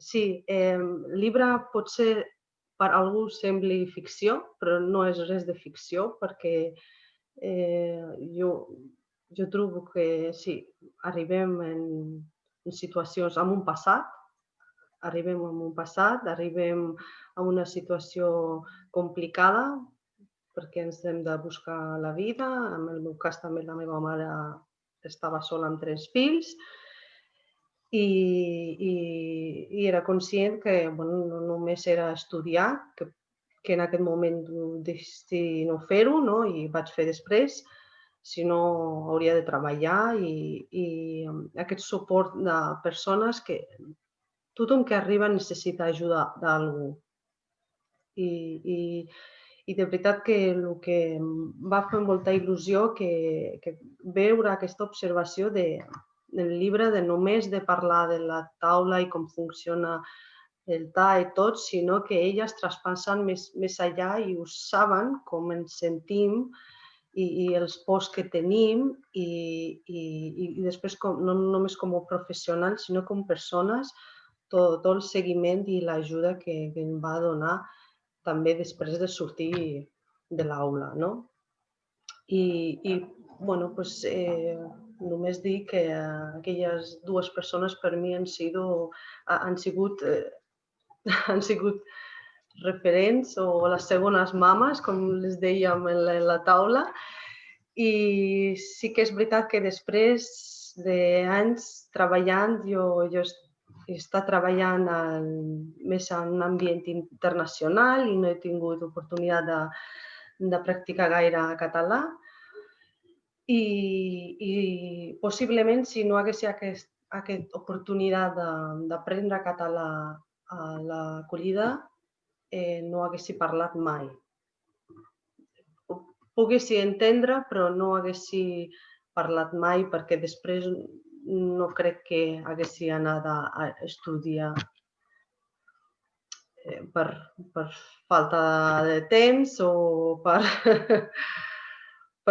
sí, el llibre pot ser per algú sembli ficció, però no és res de ficció, perquè jo trobo que sí, arribem en situacions, amb un passat, arribem a una situació complicada, perquè ens hem de buscar la vida. En el meu cas també la meva mare estava sola amb 3 fills, i era conscient que no només era estudiar, que en aquest moment decidí no fer-ho, no? I vaig fer després, sinó hauria de treballar i aquest suport de persones que tothom que arriba necessita ajuda d'algú. I de veritat que el que em va fer molta il·lusió que veure aquesta observació del llibre, de només de parlar de la taula i com funciona el TAE i tot, sinó que elles traspassen més enllà i ho saben com ens sentim i els pors que tenim i després no només com a professionals, sinó com persones, tot el seguiment i l'ajuda que em va donar també després de sortir de l'aula, no? Només dir que aquelles 2 persones per mi han sigut referents o les segones mames, com les dèiem en la taula. I sí que és veritat que després d'anys treballant, jo he estat treballant més en un ambient internacional i no he tingut oportunitat de practicar gaire català. I possiblement, si no hagués aquesta oportunitat d'aprendre català a l'acollida, no haguessi parlat mai. Poguessi entendre, però no haguessi parlat mai perquè després no crec que haguessi anat a estudiar per falta de temps o per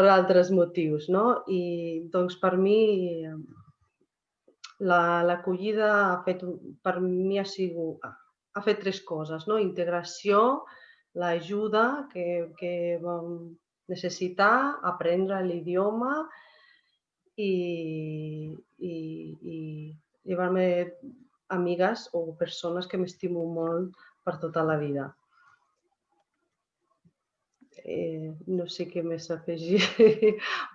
altres motius, no? I doncs per mi l'acollida per mi ha fet 3 coses, no? Integració, l'ajuda que vam necessitar, aprendre l'idioma i llevar-me amigues o persones que m'estimo molt per tota la vida. No sé què més afegir.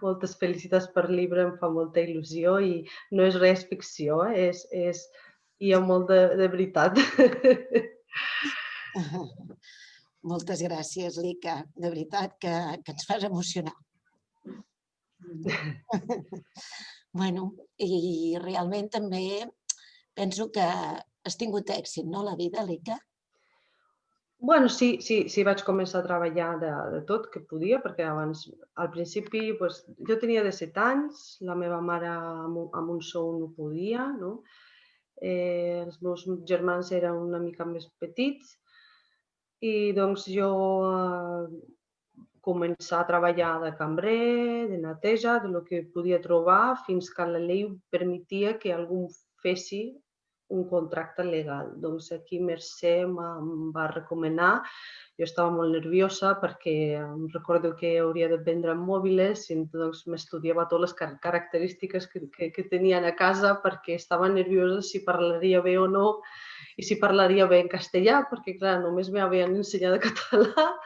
Moltes felicitats per el llibre, em fa molta il·lusió i no és res ficció, hi ha molt de veritat. Moltes gràcies, Lica. De veritat que ens fas emocionar. Bueno, I realment també penso que has tingut èxit, no, a la vida, l'Ica? Bueno, sí, vaig començar a treballar de tot que podia, perquè abans, al principi, jo tenia 17 anys, la meva mare amb un sou no podia, no? Els meus germans eren una mica més petits i doncs jo començar a treballar de cambrer, de neteja, del que podia trobar, fins que la llei permetia que algú fessi un contracte legal. Doncs aquí Mercè em va recomanar. Jo estava molt nerviosa perquè em recordo que hauria de vendre mòbils i doncs m'estudiava totes les característiques que tenien a casa perquè estava nerviosa si parlaria bé o no i si parlaria bé en castellà, perquè clar, només m'havien ensenyat català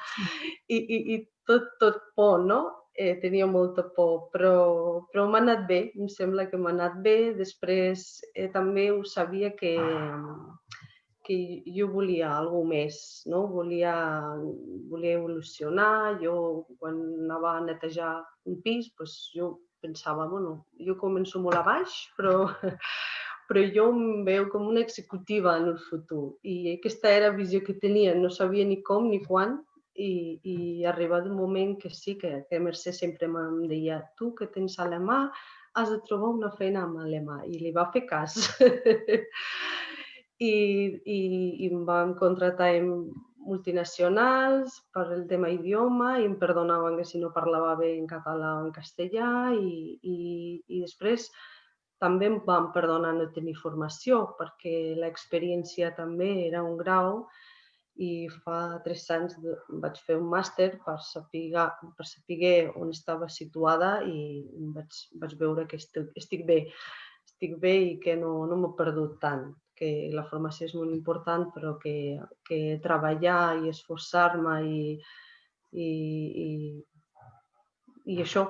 i tot por, no? Tenia molta por, però m'ha anat bé, em sembla que m'ha anat bé. Després també ho sabia que jo volia alguna més, no? Volia evolucionar. Jo, quan anava a netejar un pis, jo pensava, bueno, jo començo molt a baix, però jo em veu com una executiva en el futur. I aquesta era la visió que tenia, no sabia ni com ni quan, i arribat un moment que sí, que Mercè sempre em deia, tu que tens alemà, has de trobar una feina amb alemà. I li va fer cas. I em van contratar en multinacionals per el tema idioma i em perdonaven que si no parlava bé en català o en castellà i després també em van perdonar no tenir formació perquè l'experiència també era un grau i fa 3 anys vaig fer un màster per saber on estava situada i vaig veure que estic bé i que no m'he perdut tant, que la formació és molt important, però que treballar i esforçar-me i això,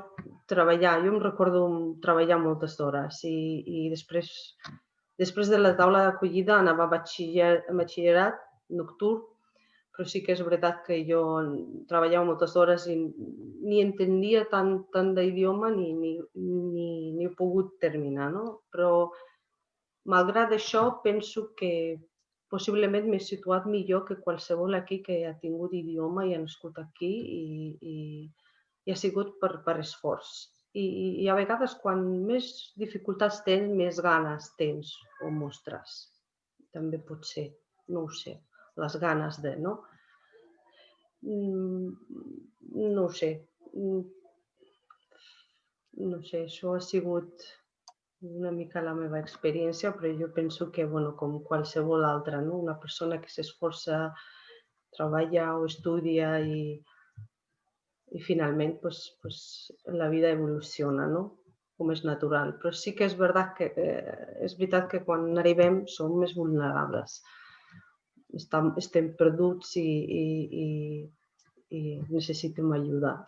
treballar. Jo em recordo treballar moltes hores i després de la taula d'acollida anava a batxillerat nocturn, però sí que és veritat que jo treballava moltes hores i ni entendia tant d'idioma ni he pogut terminar, no? Però, malgrat això, penso que possiblement m'he situat millor que qualsevol aquí que ha tingut idioma i ha nascut aquí i ha sigut per esforç. I a vegades, quan més dificultats tens, més ganes tens o mostres. També pot ser, no ho sé, les ganes de, no? No ho sé. No sé, això ha sigut una mica la meva experiència, però jo penso que, com qualsevol altra, no? Una persona que s'esforça, treballa o estudia i finalment la vida evoluciona, no? Com és natural. Però sí que és veritat que quan arribem som més vulnerables. Estem perduts i necessitem ajuda.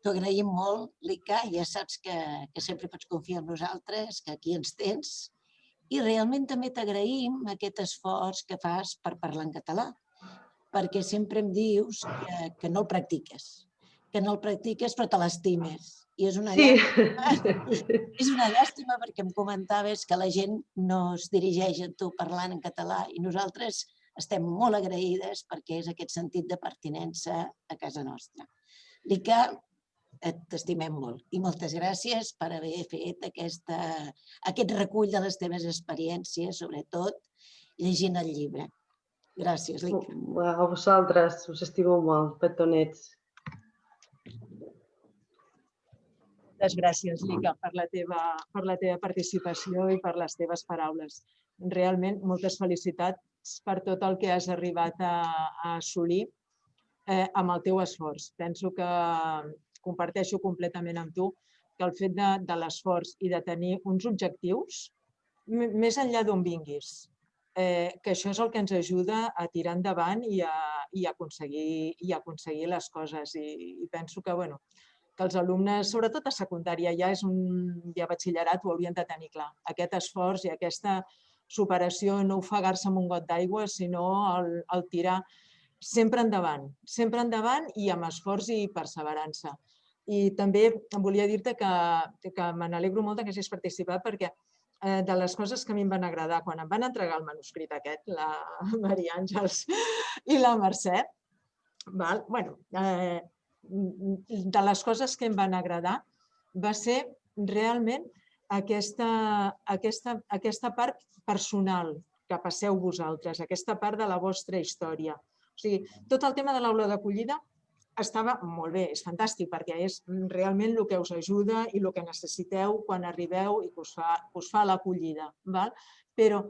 T'ho agraïm molt, l'Ica, ja saps que sempre pots confiar en nosaltres, que aquí ens tens, i realment també t'agraïm aquest esforç que fas per parlar en català, perquè sempre em dius que no el practiques, però te l'estimes. I és una llàstima perquè em comentaves que la gent no es dirigeix a tu parlant en català i nosaltres estem molt agraïdes perquè és aquest sentit de pertinença a casa nostra. L'Ica, t'estimem molt i moltes gràcies per haver fet aquest recull de les teves experiències, sobretot llegint el llibre. Gràcies, l'Ica. A vosaltres, us estimo molt, petonets. Moltes gràcies, L'Ica, per la teva participació i per les teves paraules. Realment, moltes felicitats per tot el que has arribat a assolir amb el teu esforç. Penso que comparteixo completament amb tu que el fet de l'esforç i de tenir uns objectius, més enllà d'on vinguis, que això és el que ens ajuda a tirar endavant i a aconseguir les coses. I penso que els alumnes, sobretot a secundària, ja a batxillerat, ho haurien de tenir clar. Aquest esforç i aquesta superació, no ofegar-se amb un got d'aigua, sinó el tirar sempre endavant i amb esforç i perseverança. I també volia dir-te que me n'alegro molt que hagis participat perquè de les coses que a mi em van agradar quan em van entregar el manuscrit aquest, la Maria Àngels i la Mercè, de les coses que em van agradar va ser realment aquesta part personal que passeu vosaltres, aquesta part de la vostra història. O sigui, tot el tema de l'aula d'acollida estava molt bé, és fantàstic, perquè és realment el que us ajuda i el que necessiteu quan arribeu i que us fa l'acollida. Però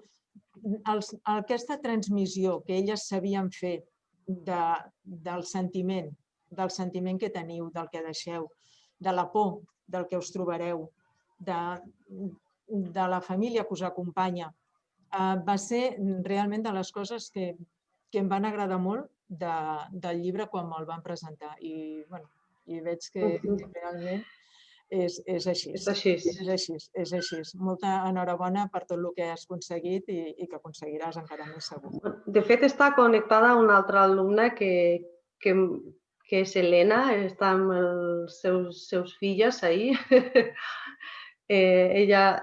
aquesta transmissió que elles sabien fer del sentiment que teniu, del que deixeu, de la por, del que us trobareu, de la família que us acompanya, va ser realment de les coses que em van agradar molt del llibre quan me'l van presentar. I veig que realment és així. És així. Molta enhorabona per tot el que has aconseguit i que aconseguiràs encara més segur. De fet, està connectada a una altra alumna que és Helena, està amb els seus filles ahir. Ella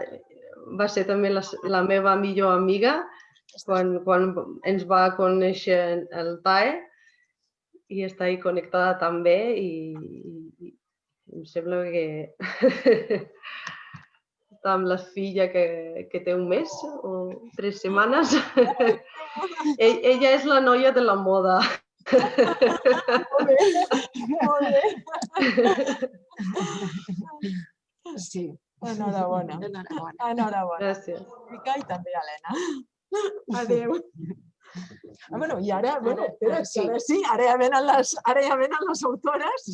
va ser també la meva millor amiga quan ens va conèixer el TAE i està ahí connectada també i em sembla que està amb la filla que té un mes o 3 setmanes. Ella és la noia de la moda. Molt bé. Sí, enhorabona. Gràcies. I també, Helena. Adéu. I ara, ara ja venen les autores,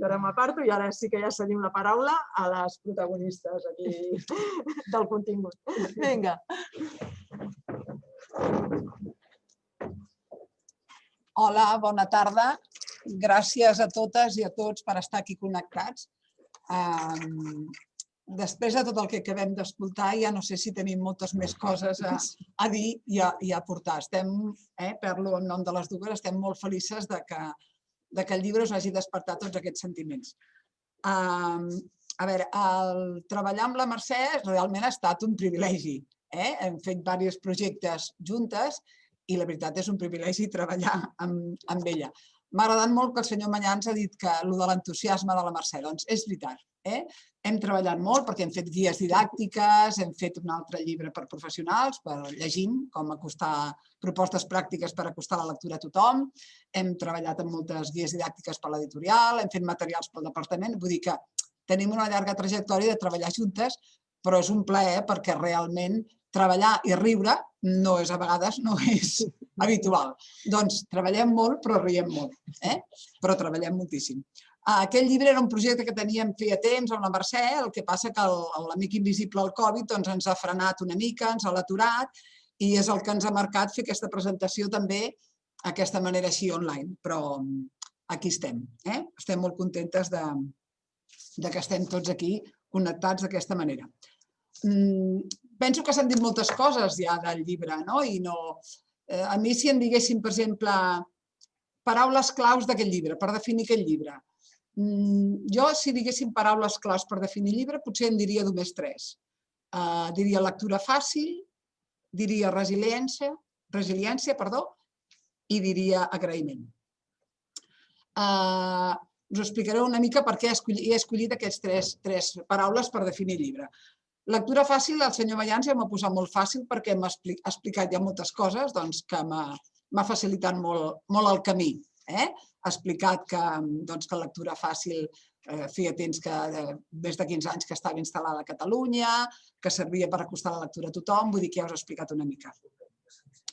ara m'aparto i ara sí que ja cedim la paraula a les protagonistes aquí del contingut. Vinga. Hola, bona tarda. Gràcies a totes i a tots per estar aquí connectats. Després de tot el que acabem d'escoltar, ja no sé si tenim moltes més coses a dir i a aportar. Parlo en nom de les dues, estem molt felices que el llibre us hagi despertat tots aquests sentiments. A veure, el treballar amb la Mercè realment ha estat un privilegi. Hem fet diversos projectes juntes i la veritat és un privilegi treballar amb ella. M'ha agradat molt que el senyor Mallans ha dit que el de l'entusiasme de la Mercè, doncs és veritat. Hem treballat molt perquè hem fet guies didàctiques, hem fet un altre llibre per professionals, per llegint, com acostar propostes pràctiques per acostar la lectura a tothom, hem treballat amb moltes guies didàctiques per l'editorial, hem fet materials pel departament, vull dir que tenim una llarga trajectòria de treballar juntes, però és un plaer perquè realment treballar i riure a vegades no és habitual. Doncs treballem molt, però riem molt, però treballem moltíssim. Aquest llibre era un projecte que teníem feia temps amb la Mercè, el que passa que l'amic invisible al Covid ens ha frenat una mica, ens ha aturat i és el que ens ha marcat fer aquesta presentació també d'aquesta manera així online, però aquí estem. Estem molt contentes que estem tots aquí connectats d'aquesta manera. Penso que s'han dit moltes coses ja del llibre, a mi si em diguessin, per exemple, paraules claus d'aquest llibre, per definir aquest llibre. Jo, si diguéssim paraules claus per definir el llibre, potser en diria només 3. Diria lectura fàcil, diria resiliència, i diria agraïment. Us explicaré una mica per què he escollit aquestes 3 paraules per definir el llibre. Lectura fàcil, el senyor Mallans ja m'ha posat molt fàcil perquè m'ha explicat ja moltes coses que m'ha facilitat molt el camí. Ha explicat que lectura fàcil feia temps que més de 15 anys que estava instal·lada a Catalunya, que servia per acostar la lectura a tothom, vull dir que ja us he explicat una mica.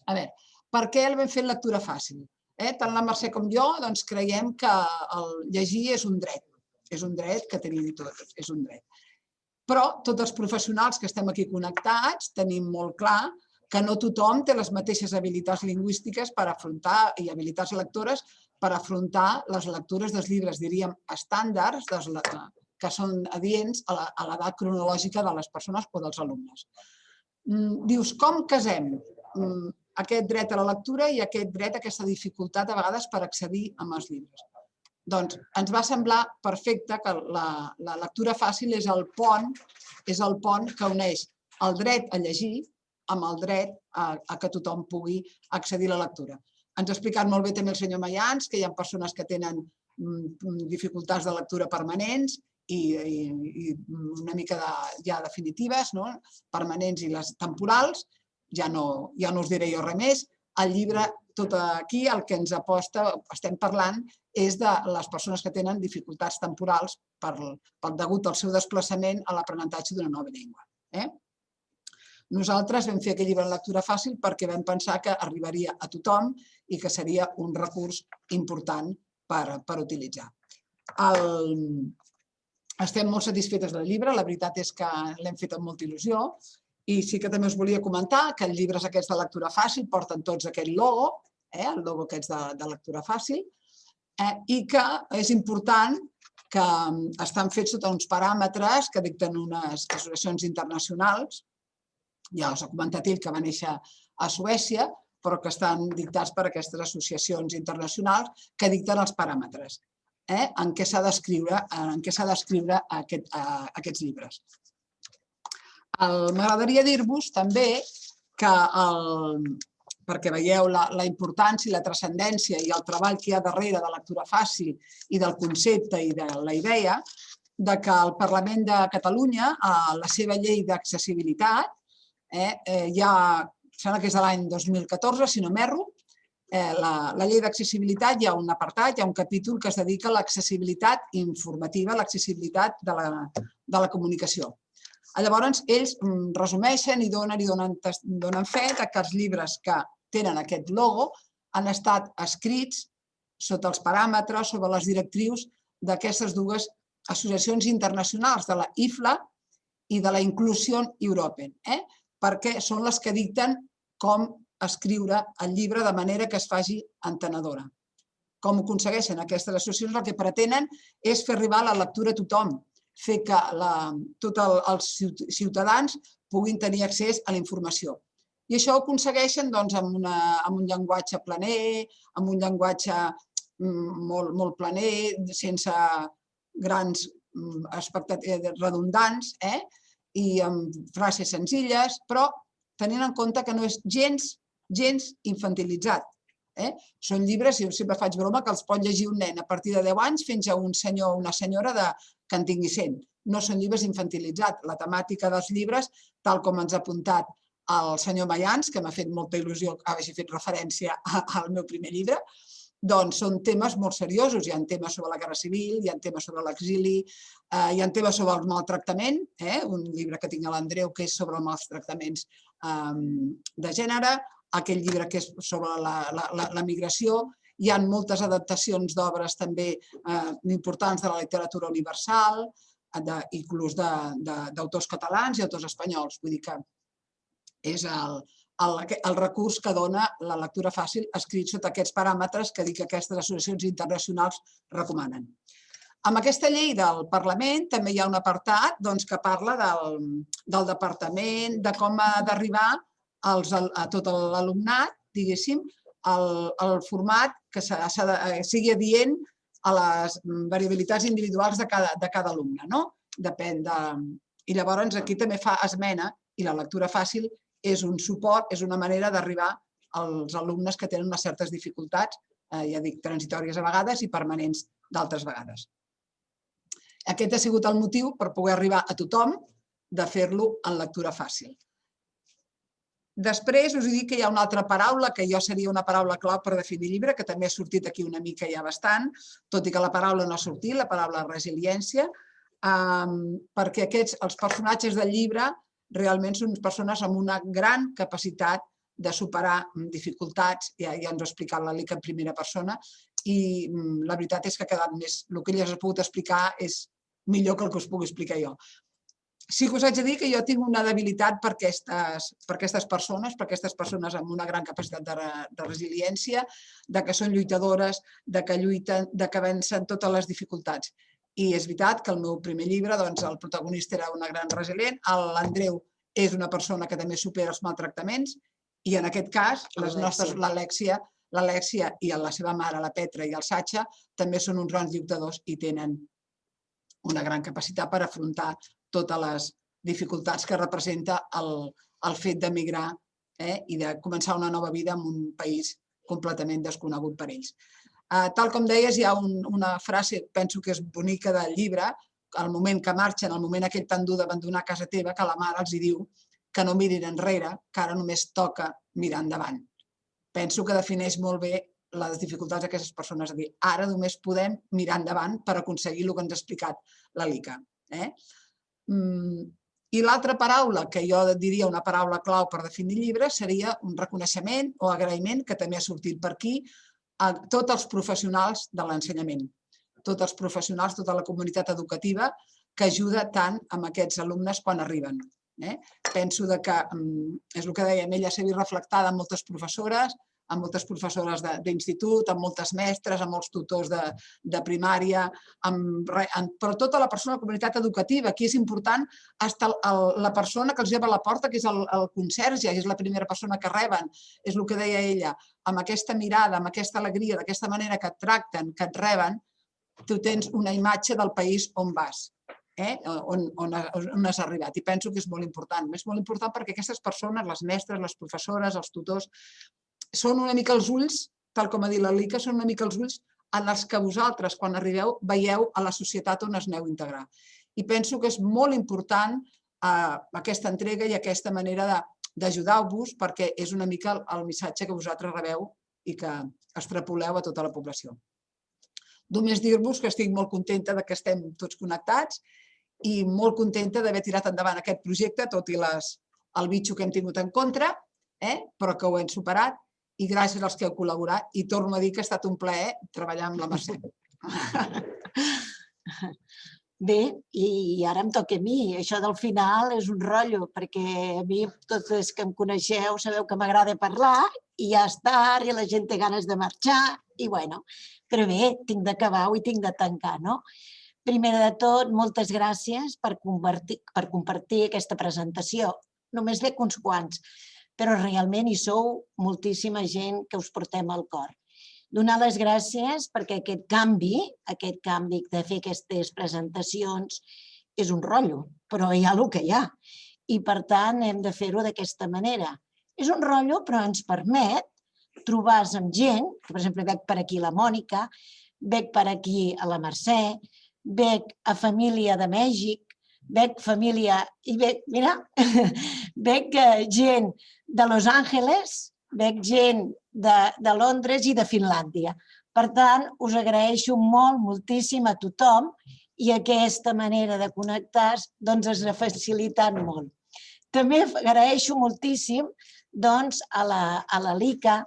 A veure, per què l'hem fet lectura fàcil? Tant la Mercè com jo creiem que llegir és un dret que tenim tots, és un dret. Però tots els professionals que estem aquí connectats tenim molt clar que no tothom té les mateixes habilitats lingüístiques per afrontar i habilitats lectores per afrontar les lectures dels llibres, diríem, estàndards que són adients a l'edat cronològica de les persones o dels alumnes. Dius, com casem aquest dret a la lectura i aquest dret a aquesta dificultat a vegades per accedir als llibres? Doncs ens va semblar perfecte que la lectura fàcil és el pont que uneix el dret a llegir amb el dret a que tothom pugui accedir a la lectura. Ens ha explicat molt bé també el senyor Mayans que hi ha persones que tenen dificultats de lectura permanents i una mica ja definitives, permanents i les temporals. Ja no us diré jo res més. El llibre, tot aquí, el que ens estem parlant és de les persones que tenen dificultats temporals degut al seu desplaçament a l'aprenentatge d'una nova llengua. Nosaltres vam fer aquell llibre en lectura fàcil perquè vam pensar que arribaria a tothom i que seria un recurs important per utilitzar. Estem molt satisfetes del llibre, la veritat és que l'hem fet amb molta il·lusió i sí que també us volia comentar que els llibres aquests de lectura fàcil porten tots aquest logo, el logo aquests de lectura fàcil, i que és important que estan fets sota uns paràmetres que dicten unes associacions internacionals. Ja us ha comentat ell que va néixer a Suècia, però que estan dictats per aquestes associacions internacionals que dicten els paràmetres en què s'ha d'escriure aquests llibres. M'agradaria dir-vos també que, perquè veieu la importància i la transcendència i el treball que hi ha darrere de lectura fàcil i del concepte i de la idea, que el Parlament de Catalunya, a la seva llei d'accessibilitat, sembla que és de l'any 2014, si no m'erro, la llei d'accessibilitat hi ha un apartat, hi ha un capítol que es dedica a l'accessibilitat informativa, a l'accessibilitat de la comunicació. Llavors, ells resumeixen i donen fe que els llibres que tenen aquest logo han estat escrits sota els paràmetres, sobre les directrius d'aquestes dues associacions internacionals, de la IFLA i de la Inclusion European, perquè són les que dicten com escriure el llibre de manera que es faci entenedora. Com ho aconsegueixen aquestes associacions? El que pretenen és fer arribar la lectura a tothom, fer que tots els ciutadans puguin tenir accés a la informació. I això ho aconsegueixen amb un llenguatge planer, amb un llenguatge molt planer, sense grans redundants, i amb frases senzilles, però tenint en compte que no és gens infantilitzat. Són llibres, jo sempre faig broma, que els pot llegir un nen a partir de 10 anys fins a un senyor o una senyora que en tingui 100. No són llibres infantilitzats. La temàtica dels llibres, tal com ens ha apuntat el senyor Mayans, que m'ha fet molta il·lusió que hagi fet referència al meu primer llibre, doncs són temes molt seriosos. Hi ha temes sobre la guerra civil, hi ha temes sobre l'exili, hi ha temes sobre el maltractament, un llibre que tinc a l'Andreu que és sobre els maltractaments de gènere, aquell llibre que és sobre la migració. Hi ha moltes adaptacions d'obres també importants de la literatura universal, inclús d'autors catalans i autors espanyols. Vull dir que és el recurs que dona la lectura fàcil escrit sota aquests paràmetres que dic que aquestes associacions internacionals recomanen. Amb aquesta llei del Parlament també hi ha un apartat que parla del departament, de com ha d'arribar a tot l'alumnat, diguéssim, el format que sigui adient a les variabilitats individuals de cada alumne. I llavors aquí també fa esmena i la lectura fàcil és un suport, és una manera d'arribar als alumnes que tenen unes certes dificultats, ja dic, transitòries a vegades i permanents d'altres vegades. Aquest ha sigut el motiu per poder arribar a tothom de fer-lo en lectura fàcil. Després us dic que hi ha una altra paraula, que jo seria una paraula clau per definir llibre, que també ha sortit aquí una mica ja bastant, tot i que la paraula no ha sortit, la paraula resiliència, perquè els personatges del llibre realment són persones amb una gran capacitat de superar dificultats, ja ens ho ha explicat l'Alic en primera persona, i la veritat és que ha quedat més, el que elles ha pogut explicar és millor que el que us pugui explicar jo. Sí que us haig de dir que jo tinc una debilitat per aquestes persones amb una gran capacitat de resiliència, que són lluitadores, que lluiten, que vencen totes les dificultats. I és veritat que el meu primer llibre, el protagonista era una gran resilient, l'Andreu és una persona que també supera els maltractaments i en aquest cas l'Alèxia l'Alèxia i la seva mare, la Petra i el Satxa, també són uns grans lluitadors i tenen una gran capacitat per afrontar totes les dificultats que representa el fet d'emigrar i de començar una nova vida en un país completament desconegut per ells. Tal com deies, hi ha una frase, penso que és bonica del llibre, al moment que marxen, al moment aquell tan dur d'abandonar casa teva, que la mare els diu que no mirin enrere, que ara només toca mirar endavant. Penso que defineix molt bé les dificultats d'aquestes persones, és a dir, ara només podem mirar endavant per aconseguir el que ens ha explicat l'Alica. I l'altra paraula, que jo diria una paraula clau per definir el llibre, seria un reconeixement o agraïment, que també ha sortit per aquí, a tots els professionals de l'ensenyament, tots els professionals, tota la comunitat educativa que ajuda tant amb aquests alumnes quan arriben. Penso que, és el que dèiem, ella s'ha vist reflectada en moltes professores d'institut, amb moltes mestres, amb molts tutors de primària, però tota la persona de la comunitat educativa. Aquí és important la persona que els lleva a la porta, que és el conserge, que és la primera persona que reben, és el que deia ella, amb aquesta mirada, amb aquesta alegria, d'aquesta manera que et tracten, que et reben, tu tens una imatge del país on vas, on has arribat. I penso que és molt important. És molt important perquè aquestes persones, les mestres, les professores, els tutors, són una mica els ulls, tal com ha dit l'Alica, són una mica els ulls en els que vosaltres, quan arribeu, veieu a la societat on es aneu a integrar. I penso que és molt important aquesta entrega i aquesta manera d'ajudar-vos, perquè és una mica el missatge que vosaltres rebeu i que extrapoleu a tota la població. Només dir-vos que estic molt contenta que estem tots connectats i molt contenta d'haver tirat endavant aquest projecte, tot i el bitxo que hem tingut en contra, però que ho hem superat, i gràcies als que heu col·laborat, i torno a dir que ha estat un plaer treballar amb la Mercè. Bé, i ara em toca a mi. Això del final és un rotllo, perquè a mi, tots els que em coneixeu, sabeu que m'agrada parlar i ja és tard i la gent té ganes de marxar i bueno, però bé, tinc d'acabar i tinc de tancar, no? Primer de tot, moltes gràcies per compartir aquesta presentació. Només veig uns quants, però realment hi sou moltíssima gent que us portem al cor. Donar les gràcies perquè aquest canvi de fer aquestes presentacions és un rotllo, però hi ha el que hi ha. I per tant hem de fer-ho d'aquesta manera. És un rotllo però ens permet trobar-nos amb gent, per exemple veig per aquí la Mònica, veig per aquí a la Mercè, veig a família de Mèxic, veig família i veig, mira, veig gent de Los Angeles, veig gent de Londres i de Finlàndia. Per tant, us agraeixo molt, moltíssim a tothom i aquesta manera de connectar ens ha facilitat molt. També agraeixo moltíssim a l'Alica,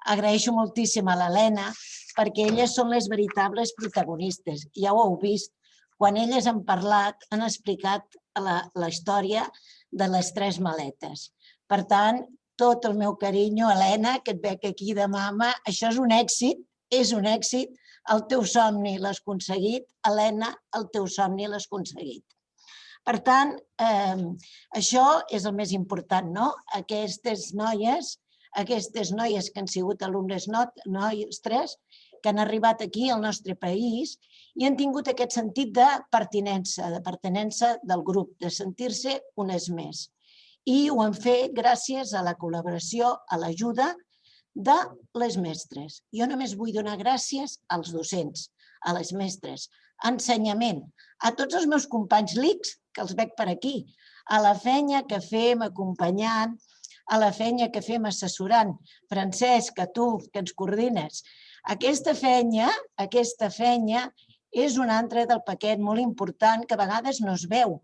agraeixo moltíssim a l'Helena, perquè elles són les veritables protagonistes. Ja ho heu vist. Quan elles han parlat, han explicat la història de les 3 maletes. Per tant, tot el meu carinyo, Helena, que et veig aquí de mama, això és un èxit, el teu somni l'has aconseguit, Helena, el teu somni l'has aconseguit. Per tant, això és el més important, no? Aquestes noies que han sigut alumnes nostres, que han arribat aquí al nostre país i han tingut aquest sentit de pertinença del grup, de sentir-se unes més. I ho han fet gràcies a la col·laboració, a l'ajuda de les mestres. Jo només vull donar gràcies als docents, a les mestres, a ensenyament, a tots els meus companys LICs, que els veig per aquí, a la feina que fem acompanyant, a la feina que fem assessorant. Francesc, a tu, que ens coordines. Aquesta feina és un altre del paquet molt important que a vegades no es veu,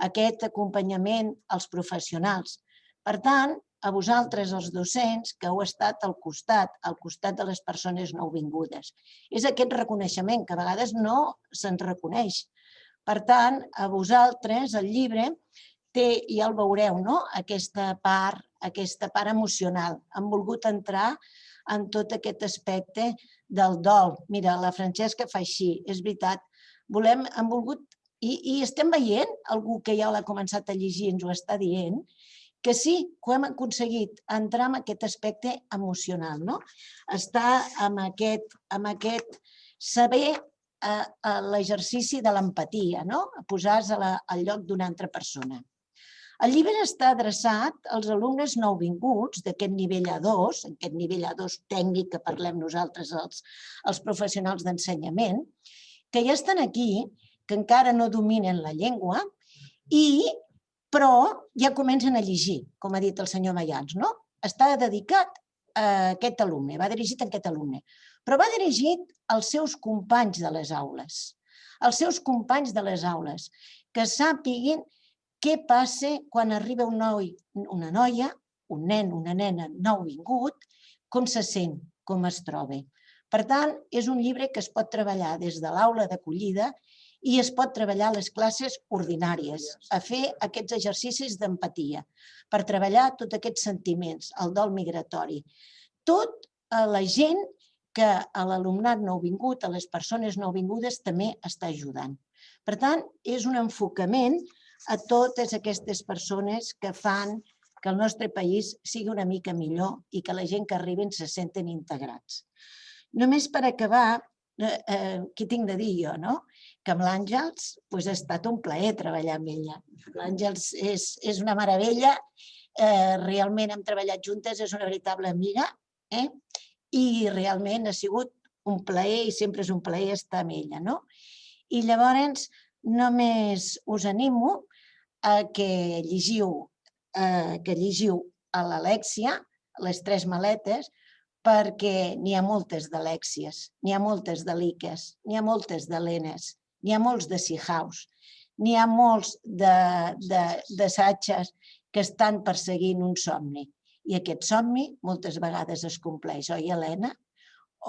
aquest acompanyament als professionals. Per tant, a vosaltres, els docents, que heu estat al costat de les persones nouvingudes. És aquest reconeixement que a vegades no se'n reconeix. Per tant, a vosaltres el llibre té, ja el veureu, aquesta part emocional. Han volgut entrar en tot aquest aspecte del dol. Mira, la Francesca fa així, és veritat. Han volgut, i estem veient, algú que ja l'ha començat a llegir ens ho està dient, que sí, que ho hem aconseguit, entrar en aquest aspecte emocional, no? Estar amb aquest saber l'exercici de l'empatia, no? Posar-se al lloc d'una altra persona. El llibre està adreçat als alumnes nouvinguts d'aquest nivell A2, aquest nivell A2 tècnic que parlem nosaltres, els professionals d'ensenyament, que ja estan aquí, que encara no dominen la llengua, però ja comencen a llegir, com ha dit el senyor Mayans, no? Està dedicat a aquest alumne, va dirigit a aquest alumne, però va dirigit als seus companys de les aules, que sàpiguin què passa quan arriba un noi, una noia, un nen, una nena nouvingut, com se sent, com es troba. Per tant, és un llibre que es pot treballar des de l'aula d'acollida i es pot treballar a les classes ordinàries, a fer aquests exercicis d'empatia, per treballar tots aquests sentiments, el dol migratori. Tot a la gent que a l'alumnat nouvingut, a les persones nouvingudes, també està ajudant. Per tant, és un enfocament a totes aquestes persones que fan que el nostre país sigui una mica millor i que la gent que arriben se senten integrats. Només per acabar, què tinc de dir jo, no? Que amb l'Àngels ha estat un plaer treballar amb ella. L'Àngels és una meravella, realment hem treballat juntes, és una veritable amiga i realment ha sigut un plaer i sempre és un plaer estar amb ella. I llavors només us animo a que llegiu a l'Alèxia, les 3 maletes, perquè n'hi ha moltes d'Alèxies, n'hi ha moltes de Liques, n'hi ha moltes d'Helenes, n'hi ha molts de Sihaus, n'hi ha molts de Satges que estan perseguint un somni. I aquest somni moltes vegades es compleix, oi, Helena?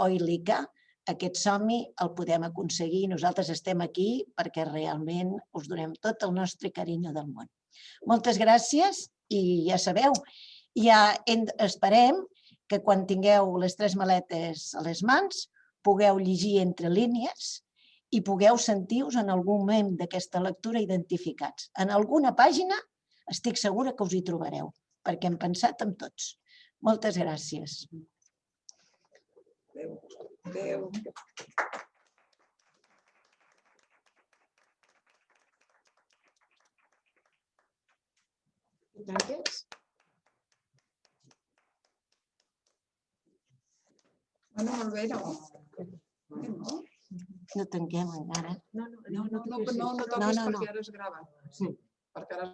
Oi, Lica? Aquest somni el podem aconseguir i nosaltres estem aquí perquè realment us donem tot el nostre carinyo del món. Moltes gràcies i ja sabeu, ja esperem que quan tingueu les 3 maletes a les mans pugueu llegir entre línies i pugueu sentir-vos en algun moment d'aquesta lectura identificats. En alguna pàgina estic segura que us hi trobareu, perquè hem pensat en tots. Moltes gràcies. Adéu. Molt bé, no? No tanquem encara. No toquis perquè ara es grava. Sí, perquè ara